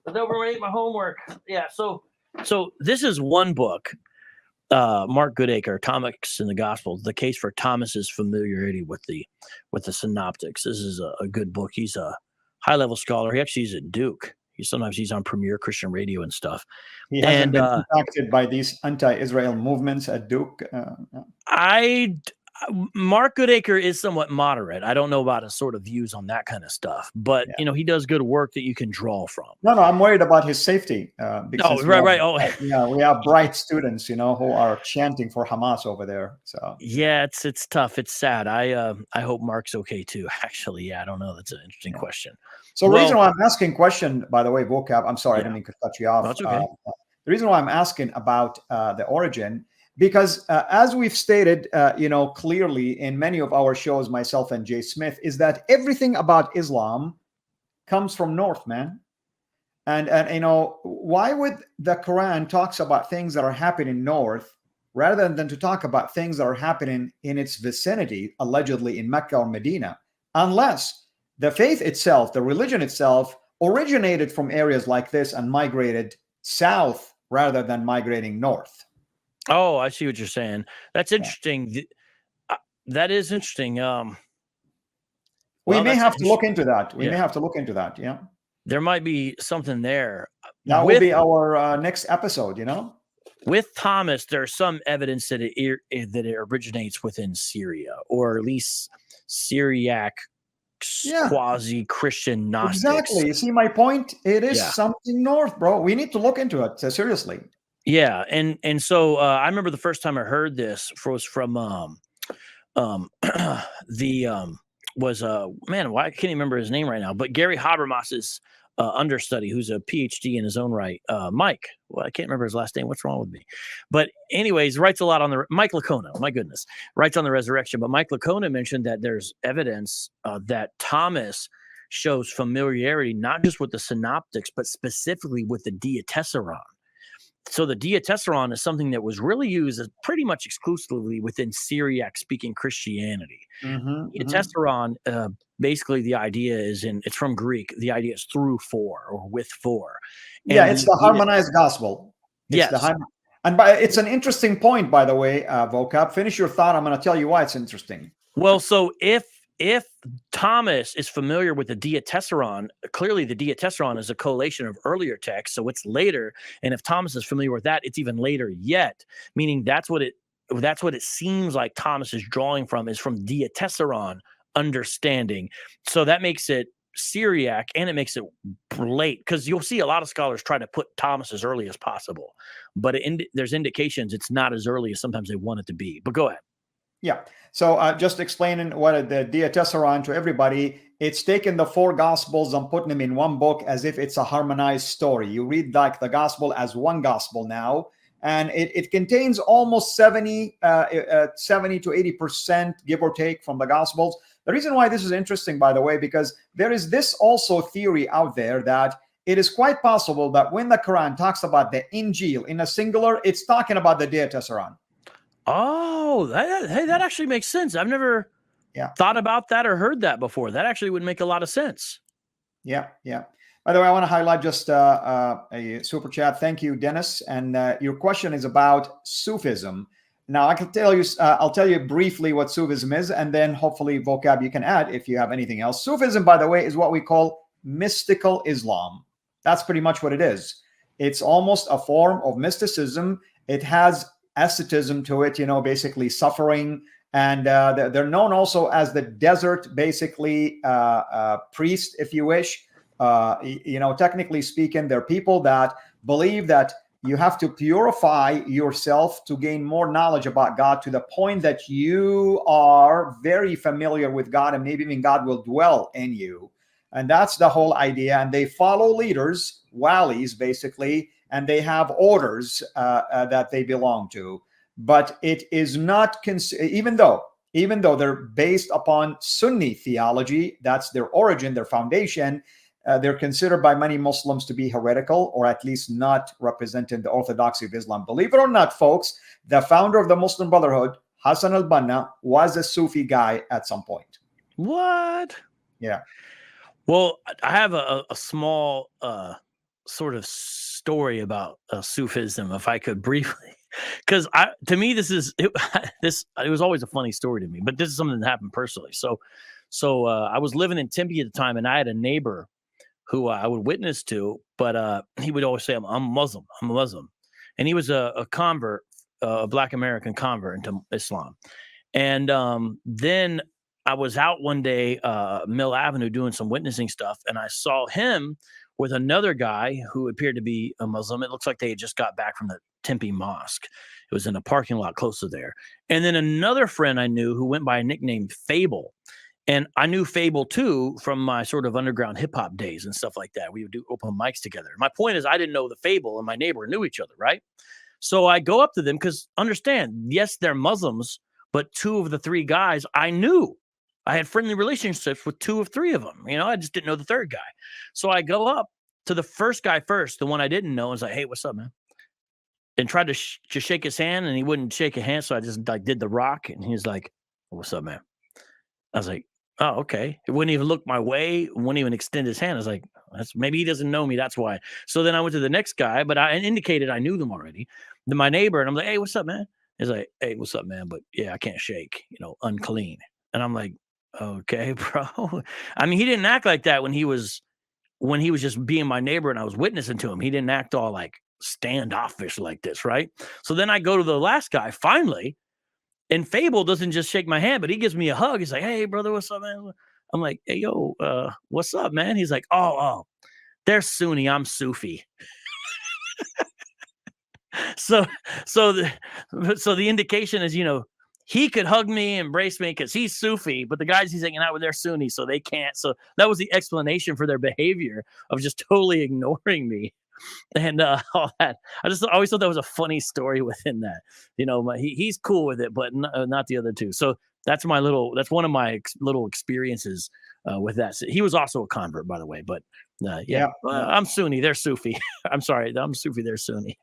The Doberman ate my homework. Yeah, so this is one book. Mark Goodacre, Atomics in the Gospels, the case for Thomas's familiarity with the synoptics. This is a good book. He's a high-level scholar. He actually is at Duke. Sometimes he's on Premier Christian Radio and stuff. He hasn't been impacted by these anti-Israel movements at Duke. Mark Goodacre is somewhat moderate. I don't know about his sort of views on that kind of stuff, but he does good work that you can draw from. No, I'm worried about his safety. Right. Oh, yeah, we have bright students, who are chanting for Hamas over there. So yeah, it's tough. It's sad. I hope Mark's okay too. Actually, yeah, I don't know. That's an interesting question. So the reason why I'm asking question, by the way, Vocab, I'm sorry, I didn't mean to cut you off. That's okay. The reason why I'm asking about the origin, because as we've stated, clearly in many of our shows, myself and Jay Smith, is that everything about Islam comes from North, man. And why would the Quran talks about things that are happening North rather than to talk about things that are happening in its vicinity, allegedly in Mecca or Medina, unless the faith itself, the religion itself, originated from areas like this and migrated south rather than migrating north. Oh, I see what you're saying. That's interesting. That is interesting. We Well, may that's have to look interesting. into that. We may Yeah. have to look into that. Yeah. There might be something there. That will With be our next episode, with Thomas, there's some evidence that it originates within Syria, or at least Syriac Yeah. quasi-Christian Gnostics. Exactly. You see my point? It is Yeah. something north, bro. We need to look into it seriously. Yeah, and so I remember the first time I heard this was from man, why I can't even remember his name right now, but Gary Habermas's understudy, who's a PhD in his own right, Mike. Well, I can't remember his last name. What's wrong with me? But anyways, writes a lot on the Mike Lacona. My goodness, writes on the resurrection. But Mike Lacona mentioned that there's evidence that Thomas shows familiarity not just with the synoptics, but specifically with the diatessaron. So the diatessaron is something that was really used as pretty much exclusively within Syriac-speaking Christianity. Diatessaron, basically the idea is it's from Greek. The idea is through four or with four. And it's the harmonized gospel. Yes. It's an interesting point, by the way, Vocab. Finish your thought. I'm going to tell you why it's interesting. Well, so if Thomas is familiar with the diatessaron, clearly the diatessaron is a collation of earlier texts, so it's later. And if Thomas is familiar with that, it's even later yet. Meaning that's what it seems like Thomas is drawing from, is from diatessaron understanding. So that makes it Syriac, and it makes it late, because you'll see a lot of scholars try to put Thomas as early as possible, but there's indications it's not as early as sometimes they want it to be. But go ahead. Yeah. So just explaining what the diatessaron to everybody, it's taken the four gospels and putting them in one book as if it's a harmonized story. You read like the gospel as one gospel now, and it contains almost 70 to 80%, give or take, from the gospels. The reason why this is interesting, by the way, because there is this also theory out there that it is quite possible that when the Quran talks about the Injil in a singular, it's talking about the diatessaron. Oh, that actually makes sense. I've never thought about that or heard that before. That actually would make a lot of sense. Yeah. By the way, I want to highlight just a super chat. Thank you, Dennis. And your question is about Sufism. Now, I can tell you, I'll tell you briefly what Sufism is, and then hopefully, Vocab, you can add if you have anything else. Sufism, by the way, is what we call mystical Islam. That's pretty much what it is. It's almost a form of mysticism. It has asceticism to it, basically suffering. And they're known also as the desert, basically, priest, if you wish. Technically speaking, they're people that believe that you have to purify yourself to gain more knowledge about God, to the point that you are very familiar with God, and maybe even God will dwell in you. And that's the whole idea. And they follow leaders, walis, basically, and they have orders that they belong to. But it is not, even though they're based upon Sunni theology, that's their origin, their foundation, they're considered by many Muslims to be heretical, or at least not representing the orthodoxy of Islam. Believe it or not, folks, the founder of the Muslim Brotherhood, Hassan al-Banna, was a Sufi guy at some point. What? Yeah. Well, I have a small sort of story about Sufism, if I could briefly, because to me it was always a funny story to me, but this is something that happened personally. So I was living in Tempe at the time, and I had a neighbor who I would witness to, but he would always say, I'm Muslim, and he was a convert, a Black American convert into Islam. And then I was out one day, Mill Avenue, doing some witnessing stuff, and I saw him with another guy who appeared to be a Muslim. It looks like they had just got back from the Tempe Mosque. It was in a parking lot close to there. And then another friend I knew who went by a nickname Fable. And I knew Fable too from my sort of underground hip hop days and stuff like that. We would do open mics together. My point is, I didn't know the Fable and my neighbor knew each other, right? So I go up to them because, understand, yes, they're Muslims, but two of the three guys I knew. I had friendly relationships with two of three of them. I just didn't know the third guy. So I go up to the first guy first, the one I didn't know, and was like, hey, what's up, man? and tried to just shake his hand, and he wouldn't shake a hand. So I just like did the rock, and he's like, "What's up, man?" I was like, "Oh, okay." He wouldn't even look my way, wouldn't even extend his hand. I was like, "That's maybe he doesn't know me. That's why." So then I went to the next guy, but I indicated I knew them already. Then my neighbor, and I'm like, "Hey, what's up, man?" He's like, "Hey, what's up, man? But yeah, I can't shake, unclean." And I'm like, "Okay, bro." I mean, he didn't act like that when he was just being my neighbor and I was witnessing to him. He didn't act all like standoffish like this, right? So then I go to the last guy finally, and Fable doesn't just shake my hand, but he gives me a hug. He's like, "Hey, brother, what's up, man?" I'm like, "Hey, yo, what's up, man?" He's like, "Oh, they're Sunni, I'm Sufi." So, so the indication is, he could hug me, embrace me because he's Sufi, but the guys he's hanging out with, they're Sunni, so they can't. So that was the explanation for their behavior of just totally ignoring me. And all that. I just always thought that was a funny story within that. He's cool with it, but not the other two. So that's one of my little experiences with that. So he was also a convert, by the way. But Yeah. I'm Sunni, they're Sufi. I'm sorry, I'm Sufi, they're Sunni.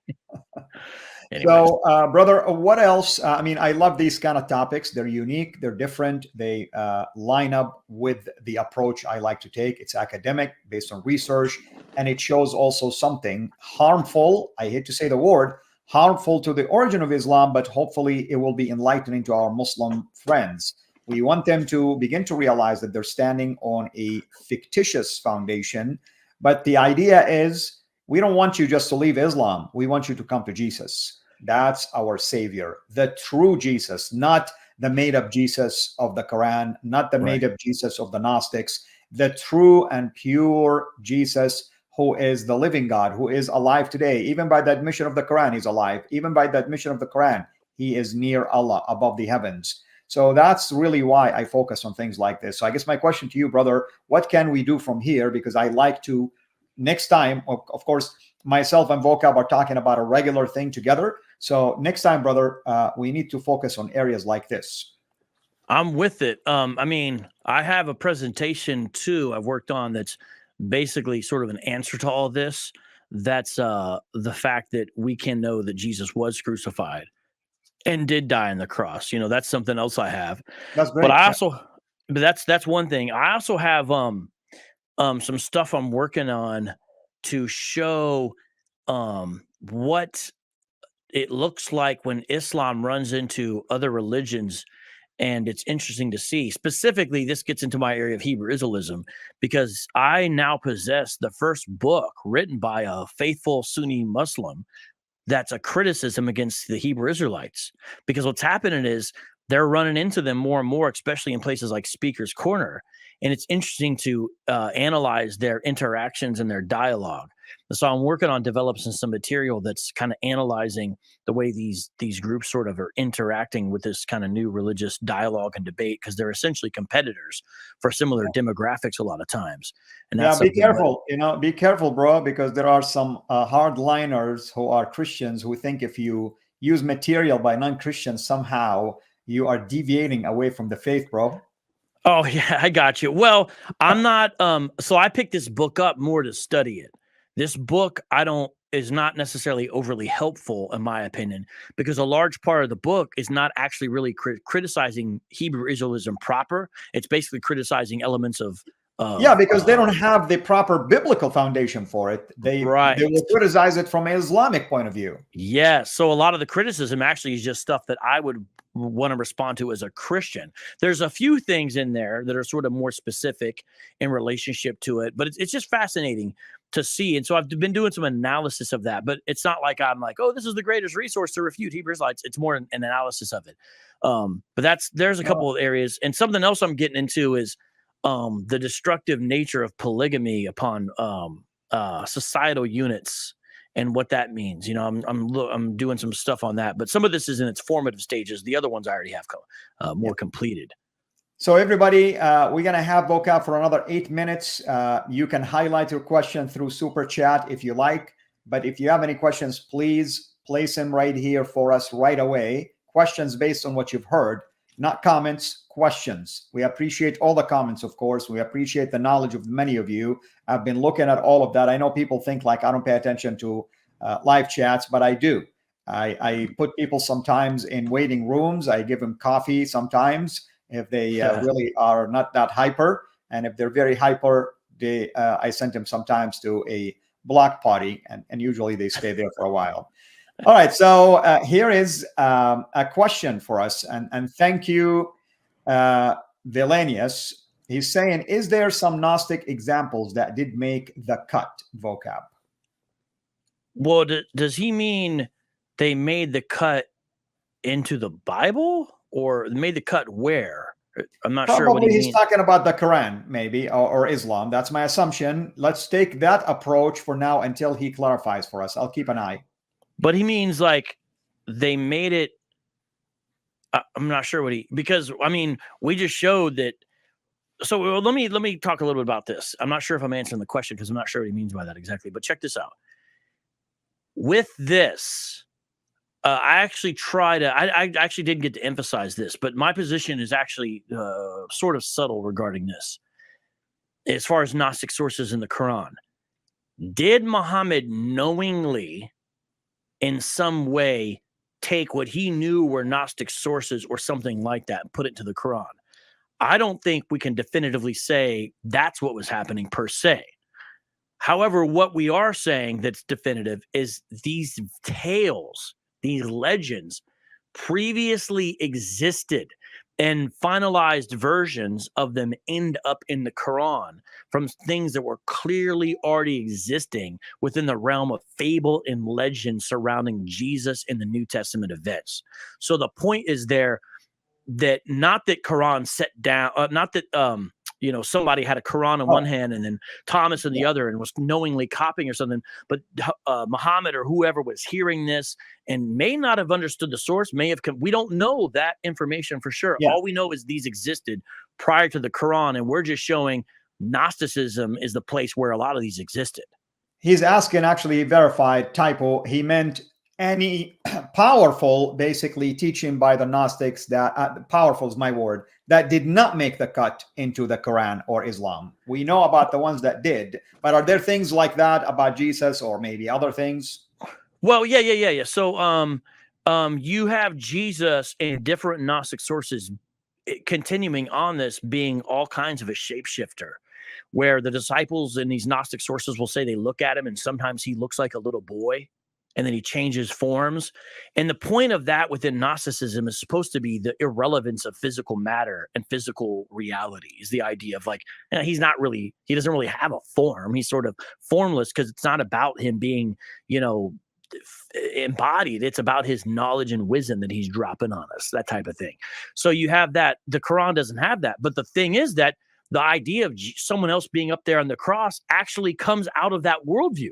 Anyways. So, brother, what else? I mean, I love these kind of topics. They're unique, they're different. They line up with the approach I like to take. It's academic, based on research, and it shows also something harmful. I hate to say the word harmful to the origin of Islam, but hopefully it will be enlightening to our Muslim friends. We want them to begin to realize that they're standing on a fictitious foundation. But the idea is, we don't want you just to leave Islam. We want you to come to Jesus. That's our savior, the true Jesus, not the made-up Jesus of the Quran, not the made-up Jesus of the Gnostics, the true and pure Jesus who is the living God, who is alive today. Even by the admission of the Quran, he's alive. Even by the admission of the Quran, he is near Allah, above the heavens. So that's really why I focus on things like this. So I guess my question to you, brother, what can we do from here? Because I like to, next time, of course, myself and Vocab are talking about a regular thing together. So next time, brother, we need to focus on areas like this. I'm with it. I mean, I have a presentation too I've worked on that's basically sort of an answer to all this. That's the fact that we can know that Jesus was crucified and did die on the cross. That's something else I have. That's great. But that's one thing. I also have some stuff I'm working on to show what it looks like when Islam runs into other religions. And it's interesting to see. Specifically, this gets into my area of Hebrew Israelism, because I now possess the first book written by a faithful Sunni Muslim that's a criticism against the Hebrew Israelites. Because what's happening is they're running into them more and more, especially in places like Speaker's Corner. And it's interesting to analyze their interactions and their dialogue. So I'm working on developing some material that's kind of analyzing the way these groups sort of are interacting with this kind of new religious dialogue and debate, because they're essentially competitors for similar demographics a lot of times. And that's be careful, be careful, bro, because there are some hardliners who are Christians who think if you use material by non-Christians, somehow you are deviating away from the faith, bro. Oh, yeah, I got you. Well, I'm not. So I picked this book up more to study it. This book is not necessarily overly helpful, in my opinion, because a large part of the book is not actually really criticizing Hebrew Israelism proper. It's basically criticizing elements of because they don't have the proper biblical foundation for it. They will criticize it from an Islamic point of view. Yeah. So a lot of the criticism actually is just stuff that I would want to respond to as a Christian. There's a few things in there that are sort of more specific in relationship to it, but it's just fascinating to see. And so I've been doing some analysis of that, but it's not like I'm like, oh, this is the greatest resource to refute Hebrew Israelites. It's more an analysis of it. But there's a couple of areas. And something else I'm getting into is the destructive nature of polygamy upon societal units and what that means. I'm doing some stuff on that, but some of this is in its formative stages. The other ones I already have more completed. So everybody, we're going to have Vocab for another 8 minutes. You can highlight your question through Super Chat if you like. But if you have any questions, please place them right here for us right away. Questions based on what you've heard, not comments, questions. We appreciate all the comments, of course. We appreciate the knowledge of many of you. I've been looking at all of that. I know people think like I don't pay attention to live chats, but I do. I put people sometimes in waiting rooms. I give them coffee sometimes if they really are not that hyper. And if they're very hyper, I send them sometimes to a block party, and usually they stay there for a while. All right, so here is a question for us, and thank you, Vilenius. He's saying, is there some Gnostic examples that did make the cut, Vocab? Well, does he mean they made the cut into the Bible, or made the cut where? I'm not sure what he means. He's talking about the Quran, maybe, or Islam. That's my assumption. Let's take that approach for now until he clarifies for us. I'll keep an eye. But he means like they made it. I'm not sure because I mean, we just showed that. So let me talk a little bit about this. I'm not sure if I'm answering the question because I'm not sure what he means by that exactly. But check this out. With this, I actually try to. I actually didn't get to emphasize this, but my position is actually sort of subtle regarding this. As far as Gnostic sources in the Quran, did Muhammad knowingly, in some way, take what he knew were Gnostic sources or something like that and put it to the Quran? I don't think we can definitively say that's what was happening per se. However, what we are saying that's definitive is these tales, these legends previously existed, and finalized versions of them end up in the Quran from things that were clearly already existing within the realm of fable and legend surrounding Jesus and the New Testament events. So the point is there that not that Quran set down, not that somebody had a Quran in one hand and then Thomas in the other and was knowingly copying or something, but Muhammad or whoever was hearing this and may not have understood the source, we don't know that information for sure. All we know is these existed prior to the Quran, and we're just showing Gnosticism is the place where a lot of these existed. He's asking, actually verified typo, he meant any powerful, basically, teaching by the Gnostics that powerful is my word, that did not make the cut into the Quran or Islam. We know about the ones that did, but are there things like that about Jesus or maybe other things? Well, yeah. So you have Jesus in different Gnostic sources continuing on this being all kinds of a shapeshifter, where the disciples in these Gnostic sources will say they look at him and sometimes he looks like a little boy, and then he changes forms. And the point of that within Gnosticism is supposed to be the irrelevance of physical matter and physical reality, is the idea of like, he doesn't really have a form. He's sort of formless because it's not about him being, embodied. It's about his knowledge and wisdom that he's dropping on us, that type of thing. So you have that. The Quran doesn't have that. But the thing is that the idea of someone else being up there on the cross actually comes out of that worldview.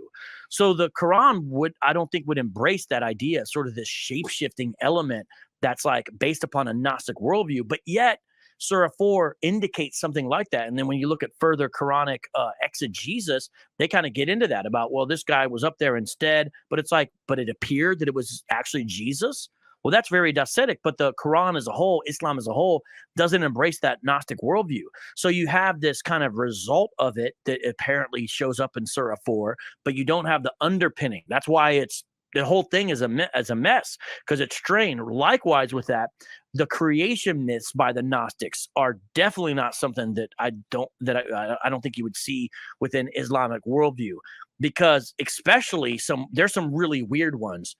So the Quran I don't think would embrace that idea, sort of this shape-shifting element that's like based upon a Gnostic worldview, but yet Surah 4 indicates something like that. And then when you look at further Quranic exegesis, they kind of get into that about, well, this guy was up there instead, but it's like, but it appeared that it was actually Jesus. Well, that's very Docetic, but the Quran as a whole, Islam as a whole, doesn't embrace that Gnostic worldview. So you have this kind of result of it that apparently shows up in Surah 4, but you don't have the underpinning. That's why the whole thing is a mess, because it's strained. Likewise with that, the creation myths by the Gnostics are definitely not something that I don't think you would see within Islamic worldview, because especially there's some really weird ones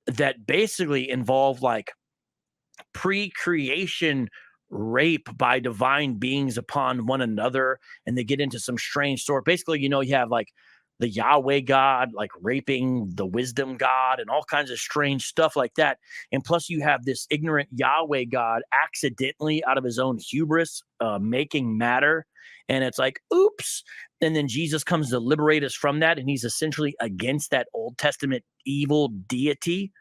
that basically involve like pre-creation rape by divine beings upon one another, and they get into some strange story. Basically, you have like the Yahweh God like raping the wisdom God and all kinds of strange stuff like that. And plus you have this ignorant Yahweh God accidentally out of his own hubris making matter. And it's like, oops. And then Jesus comes to liberate us from that. And he's essentially against that Old Testament evil deity.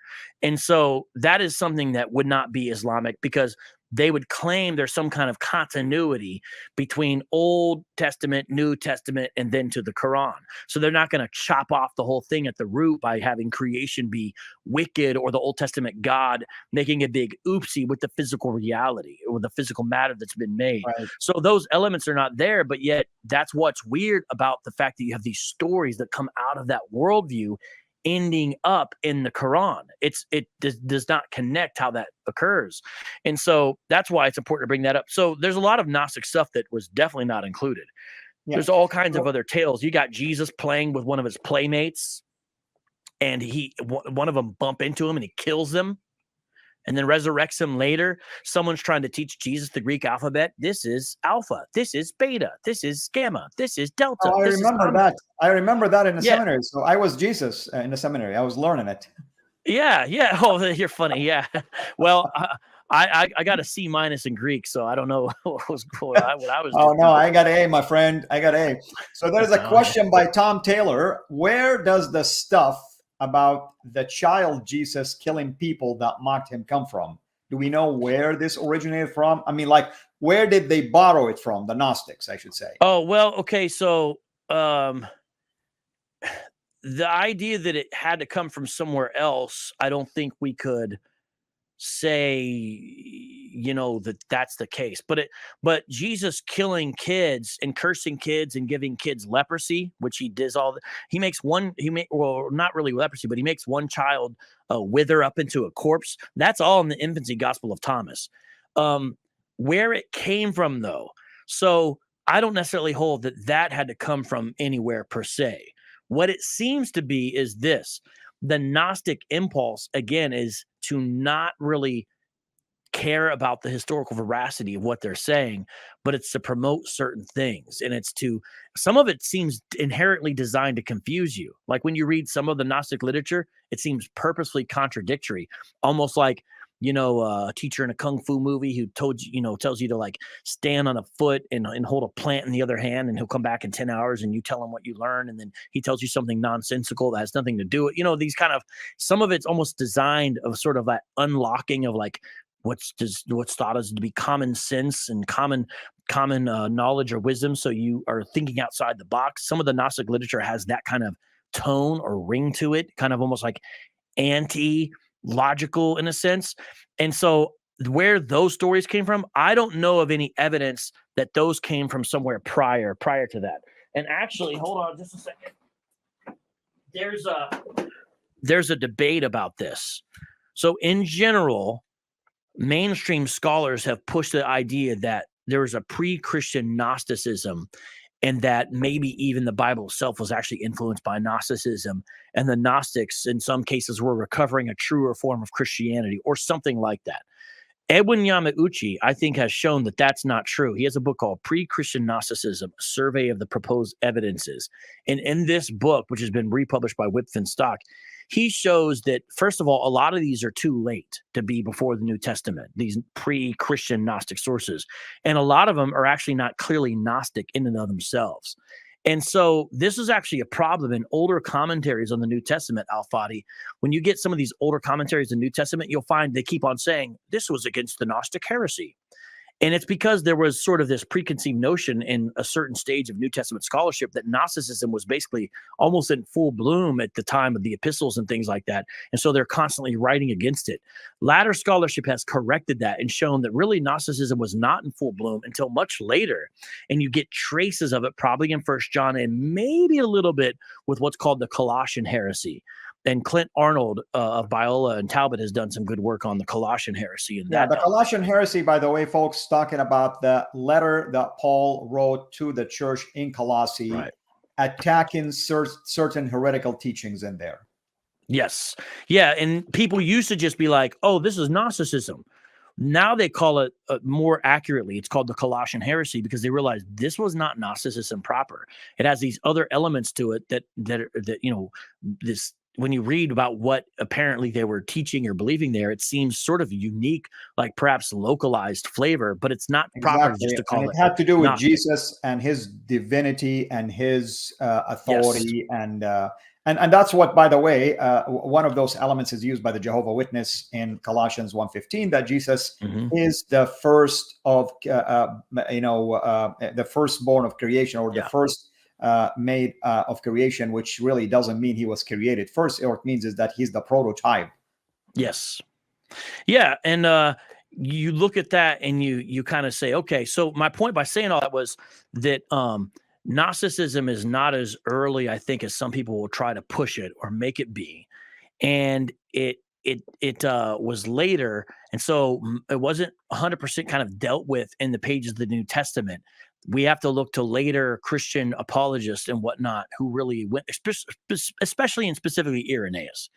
And so that is something that would not be Islamic, because they would claim there's some kind of continuity between Old Testament, New Testament, and then to the Quran. So they're not going to chop off the whole thing at the root by having creation be wicked, or the Old Testament God making a big oopsie with the physical reality or the physical matter that's been made. Right. So those elements are not there, but yet that's what's weird about the fact that you have these stories that come out of that worldview ending up in the Quran. It does not connect how that occurs. And so that's why it's important to bring that up. So there's a lot of Gnostic stuff that was definitely not included. Yeah. There's all kinds of other tales. You got Jesus playing with one of his playmates, and one of them bump into him and he kills them and then resurrects him later. Someone's trying to teach Jesus the Greek alphabet. This is alpha. This is beta. This is gamma. This is delta. Oh, I remember that. I remember that in the Yeah. seminary. So I was Jesus in the seminary. I was learning it. Yeah. Oh, you're funny. Yeah. Well, I got a C- in Greek, so I don't know what I was Oh, doing. no, I got A, my friend. I got A. So there's a question by Tom Taylor. Where does the stuff about the child Jesus killing people that mocked him come from? Do we know where this originated from? I mean, like, where did they borrow it from? The Gnostics, I should say. Oh, well, okay. So the idea that it had to come from somewhere else, I don't think we could say, that's the case. But Jesus killing kids and cursing kids and giving kids leprosy, which he does he makes not really leprosy, but he makes one child wither up into a corpse. That's all in the infancy Gospel of Thomas. Where it came from, though, so I don't necessarily hold that had to come from anywhere per se. What it seems to be is this: the Gnostic impulse, again, is to not really care about the historical veracity of what they're saying, but it's to promote certain things. And some of it seems inherently designed to confuse you. Like when you read some of the Gnostic literature, it seems purposefully contradictory, almost like, a teacher in a kung fu movie who tells you to like stand on a foot and hold a plant in the other hand, and he'll come back in 10 hours and you tell him what you learned. And then he tells you something nonsensical that has nothing to do with, these kind of, some of it's almost designed of sort of that unlocking of like, what's thought as to be common sense and common knowledge or wisdom. So you are thinking outside the box. Some of the Gnostic literature has that kind of tone or ring to it, kind of almost like anti-logical in a sense. And so where those stories came from, I don't know of any evidence that those came from somewhere prior to that. And actually, hold on just a second. There's a debate about this. So in general, mainstream scholars have pushed the idea that there was a pre-Christian Gnosticism, and that maybe even the Bible itself was actually influenced by Gnosticism, and the Gnostics in some cases were recovering a truer form of Christianity or something like that. Edwin Yamauchi, I think, has shown that that's not true. He has a book called Pre-Christian Gnosticism, A Survey of the Proposed Evidences. And in this book, which has been republished by Whitfin Stock, he shows that, first of all, a lot of these are too late to be before the New Testament, these pre-Christian Gnostic sources. And a lot of them are actually not clearly Gnostic in and of themselves. And so this is actually a problem in older commentaries on the New Testament, Al-Fadi. When you get some of these older commentaries in the New Testament, you'll find they keep on saying this was against the Gnostic heresy. And it's because there was sort of this preconceived notion in a certain stage of New Testament scholarship that Gnosticism was basically almost in full bloom at the time of the epistles and things like that. And so they're constantly writing against it. Latter scholarship has corrected that and shown that really Gnosticism was not in full bloom until much later. And you get traces of it probably in 1 John and maybe a little bit with what's called the Colossian heresy. And Clint Arnold of Biola and Talbot has done some good work on the Colossian heresy. And the Colossian heresy, by the way, folks, talking about the letter that Paul wrote to the church in Colossae, right, attacking certain heretical teachings in there. Yes. Yeah. And people used to just be like, oh, this is Gnosticism. Now they call it more accurately, it's called the Colossian heresy, because they realized this was not Gnosticism proper. It has these other elements to it that this. When you read about what apparently they were teaching or believing there, it seems sort of unique, like perhaps localized flavor, but it's not proper just to call it. It had to do with Jesus and his divinity and his authority. Yes. And that's what, by the way, one of those elements is used by the Jehovah's Witness in Colossians 1:15, that Jesus is the first of, the firstborn of creation, or the first made of creation, which really doesn't mean he was created first. Or it means is that he's the prototype. Yes. Yeah. And you look at that and you kind of say, okay, so my point by saying all that was that Gnosticism is not as early, I think, as some people will try to push it or make it be. And it was later, and so it wasn't 100% kind of dealt with in the pages of the New Testament. We have to look to later Christian apologists and whatnot who really went, especially and specifically Irenaeus.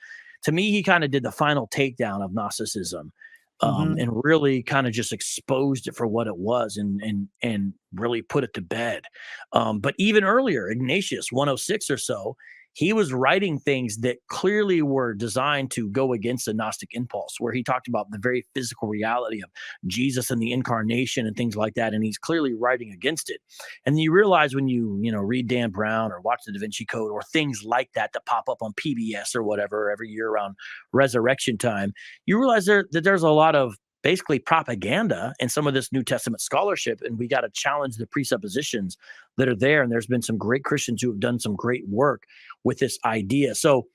To me, he kind of did the final takedown of Gnosticism, Mhm. and really kind of just exposed it for what it was, and really put it to bed. But even earlier, Ignatius, 106 or so, he was writing things that clearly were designed to go against the Gnostic impulse, where he talked about the very physical reality of Jesus and the incarnation and things like that. And he's clearly writing against it. And you realize when you read Dan Brown or watch the Da Vinci Code or things like that that pop up on PBS or whatever every year around resurrection time, you realize that there's a lot of basically propaganda in some of this New Testament scholarship, and we got to challenge the presuppositions that are there. And there's been some great Christians who have done some great work with this idea. So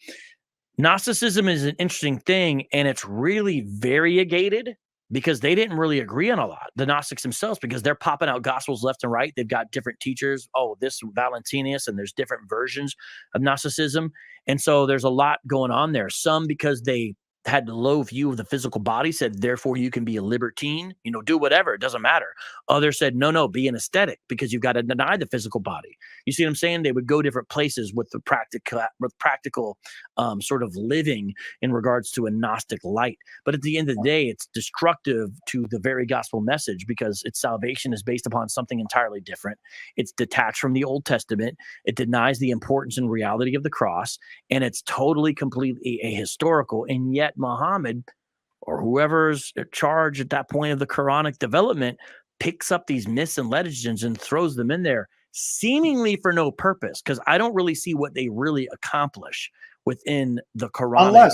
Gnosticism is an interesting thing, and it's really variegated because they didn't really agree on a lot, the Gnostics themselves, because they're popping out gospels left and right. They've got different teachers. Oh, this Valentinus, and there's different versions of Gnosticism. And so there's a lot going on there. Some because they had the low view of the physical body, said, therefore you can be a libertine, do whatever, it doesn't matter. Others said, no, be an aesthetic because you've got to deny the physical body. You see what I'm saying? They would go different places with the practical sort of living in regards to a Gnostic light. But at the end of the day, it's destructive to the very gospel message because its salvation is based upon something entirely different. It's detached from the Old Testament. It denies the importance and reality of the cross, and it's totally, completely ahistorical. And yet Muhammad, or whoever's in charge at that point of the Quranic development, picks up these myths and legends and throws them in there seemingly for no purpose, because I don't really see what they really accomplish within the Quranic.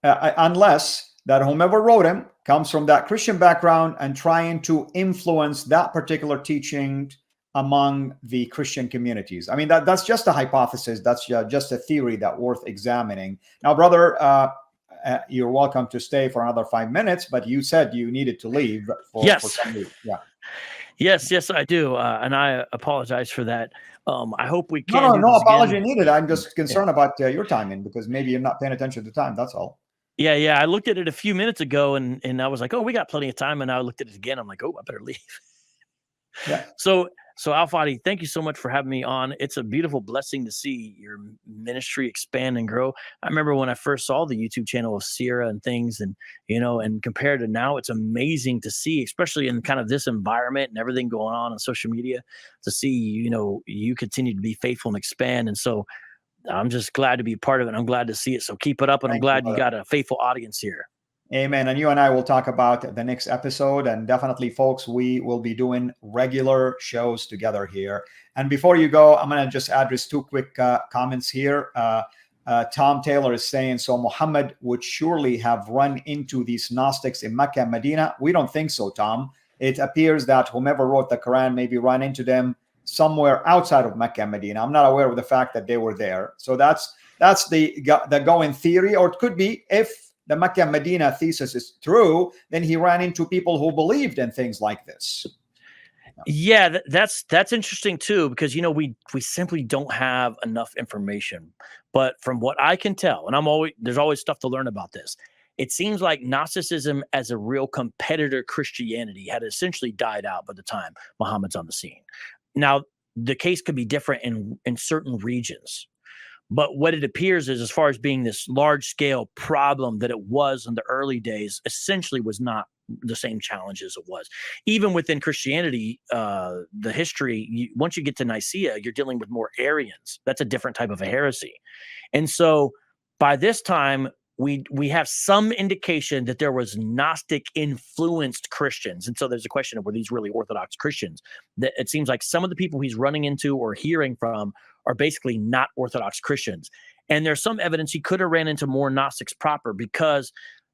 Unless that whomever wrote him comes from that Christian background and trying to influence that particular teaching among the Christian communities. I mean, that's just a hypothesis. That's just a theory that worth examining. Now, brother, you're welcome to stay for another 5 minutes, but you said you needed to leave for some reason. Yeah. Yes, I do. And I apologize for that. I hope we can. No apology needed. I'm just concerned about your timing because maybe you're not paying attention to time. That's all. Yeah. I looked at it a few minutes ago and I was like, oh, we got plenty of time. And I looked at it again. I'm like, oh, I better leave. Yeah. So Al-Fadi, thank you so much for having me on. It's a beautiful blessing to see your ministry expand and grow. I remember when I first saw the YouTube channel of CIRA and things, and and compared to now, it's amazing to see, especially in kind of this environment and everything going on social media, to see you continue to be faithful and expand. And so I'm just glad to be a part of it. I'm glad to see it. So keep it up, and I'm glad you got a faithful audience here. Amen. And you and I will talk about the next episode. And definitely, folks, we will be doing regular shows together here. And before you go, I'm going to just address two quick comments here. Tom Taylor is saying, so Muhammad would surely have run into these Gnostics in Mecca and Medina. We don't think so, Tom. It appears that whomever wrote the Quran maybe ran into them somewhere outside of Mecca and Medina. I'm not aware of the fact that they were there. So that's the going theory, or it could be if the Mecca and Medina thesis is true, then he ran into people who believed in things like this. Yeah, that's interesting too, because we simply don't have enough information. But from what I can tell, and there's always stuff to learn about this, it seems like Gnosticism as a real competitor Christianity had essentially died out by the time Muhammad's on the scene. Now, the case could be different in certain regions. But what it appears is, as far as being this large-scale problem that it was in the early days, essentially was not the same challenge as it was. Even within Christianity, the history, once you get to Nicaea, you're dealing with more Arians. That's a different type of a heresy. And so by this time, we have some indication that there was Gnostic influenced Christians. And so there's a question of, were these really Orthodox Christians? That it seems like some of the people he's running into or hearing from are basically not Orthodox Christians. And there's some evidence he could have ran into more Gnostics proper, because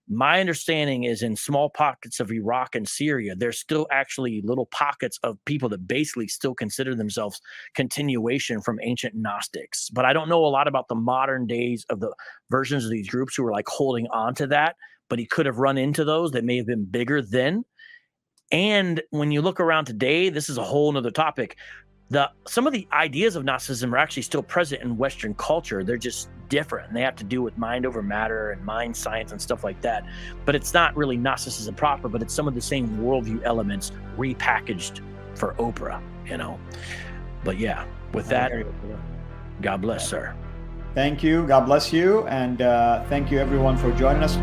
my understanding is in small pockets of Iraq and Syria, there's still actually little pockets of people that basically still consider themselves continuation from ancient Gnostics. But I don't know a lot about the modern days of the versions of these groups who are like holding on to that, but he could have run into those that may have been bigger then. And when you look around today, this is a whole nother topic. some of the ideas of Gnosticism are actually still present in Western culture. They're just different, and they have to do with mind over matter and mind science and stuff like that. But it's not really Gnosticism proper, but it's some of the same worldview elements repackaged for Oprah, you know. But yeah, with that, God bless, sir. Thank you. God bless you. And thank you, everyone, for joining us.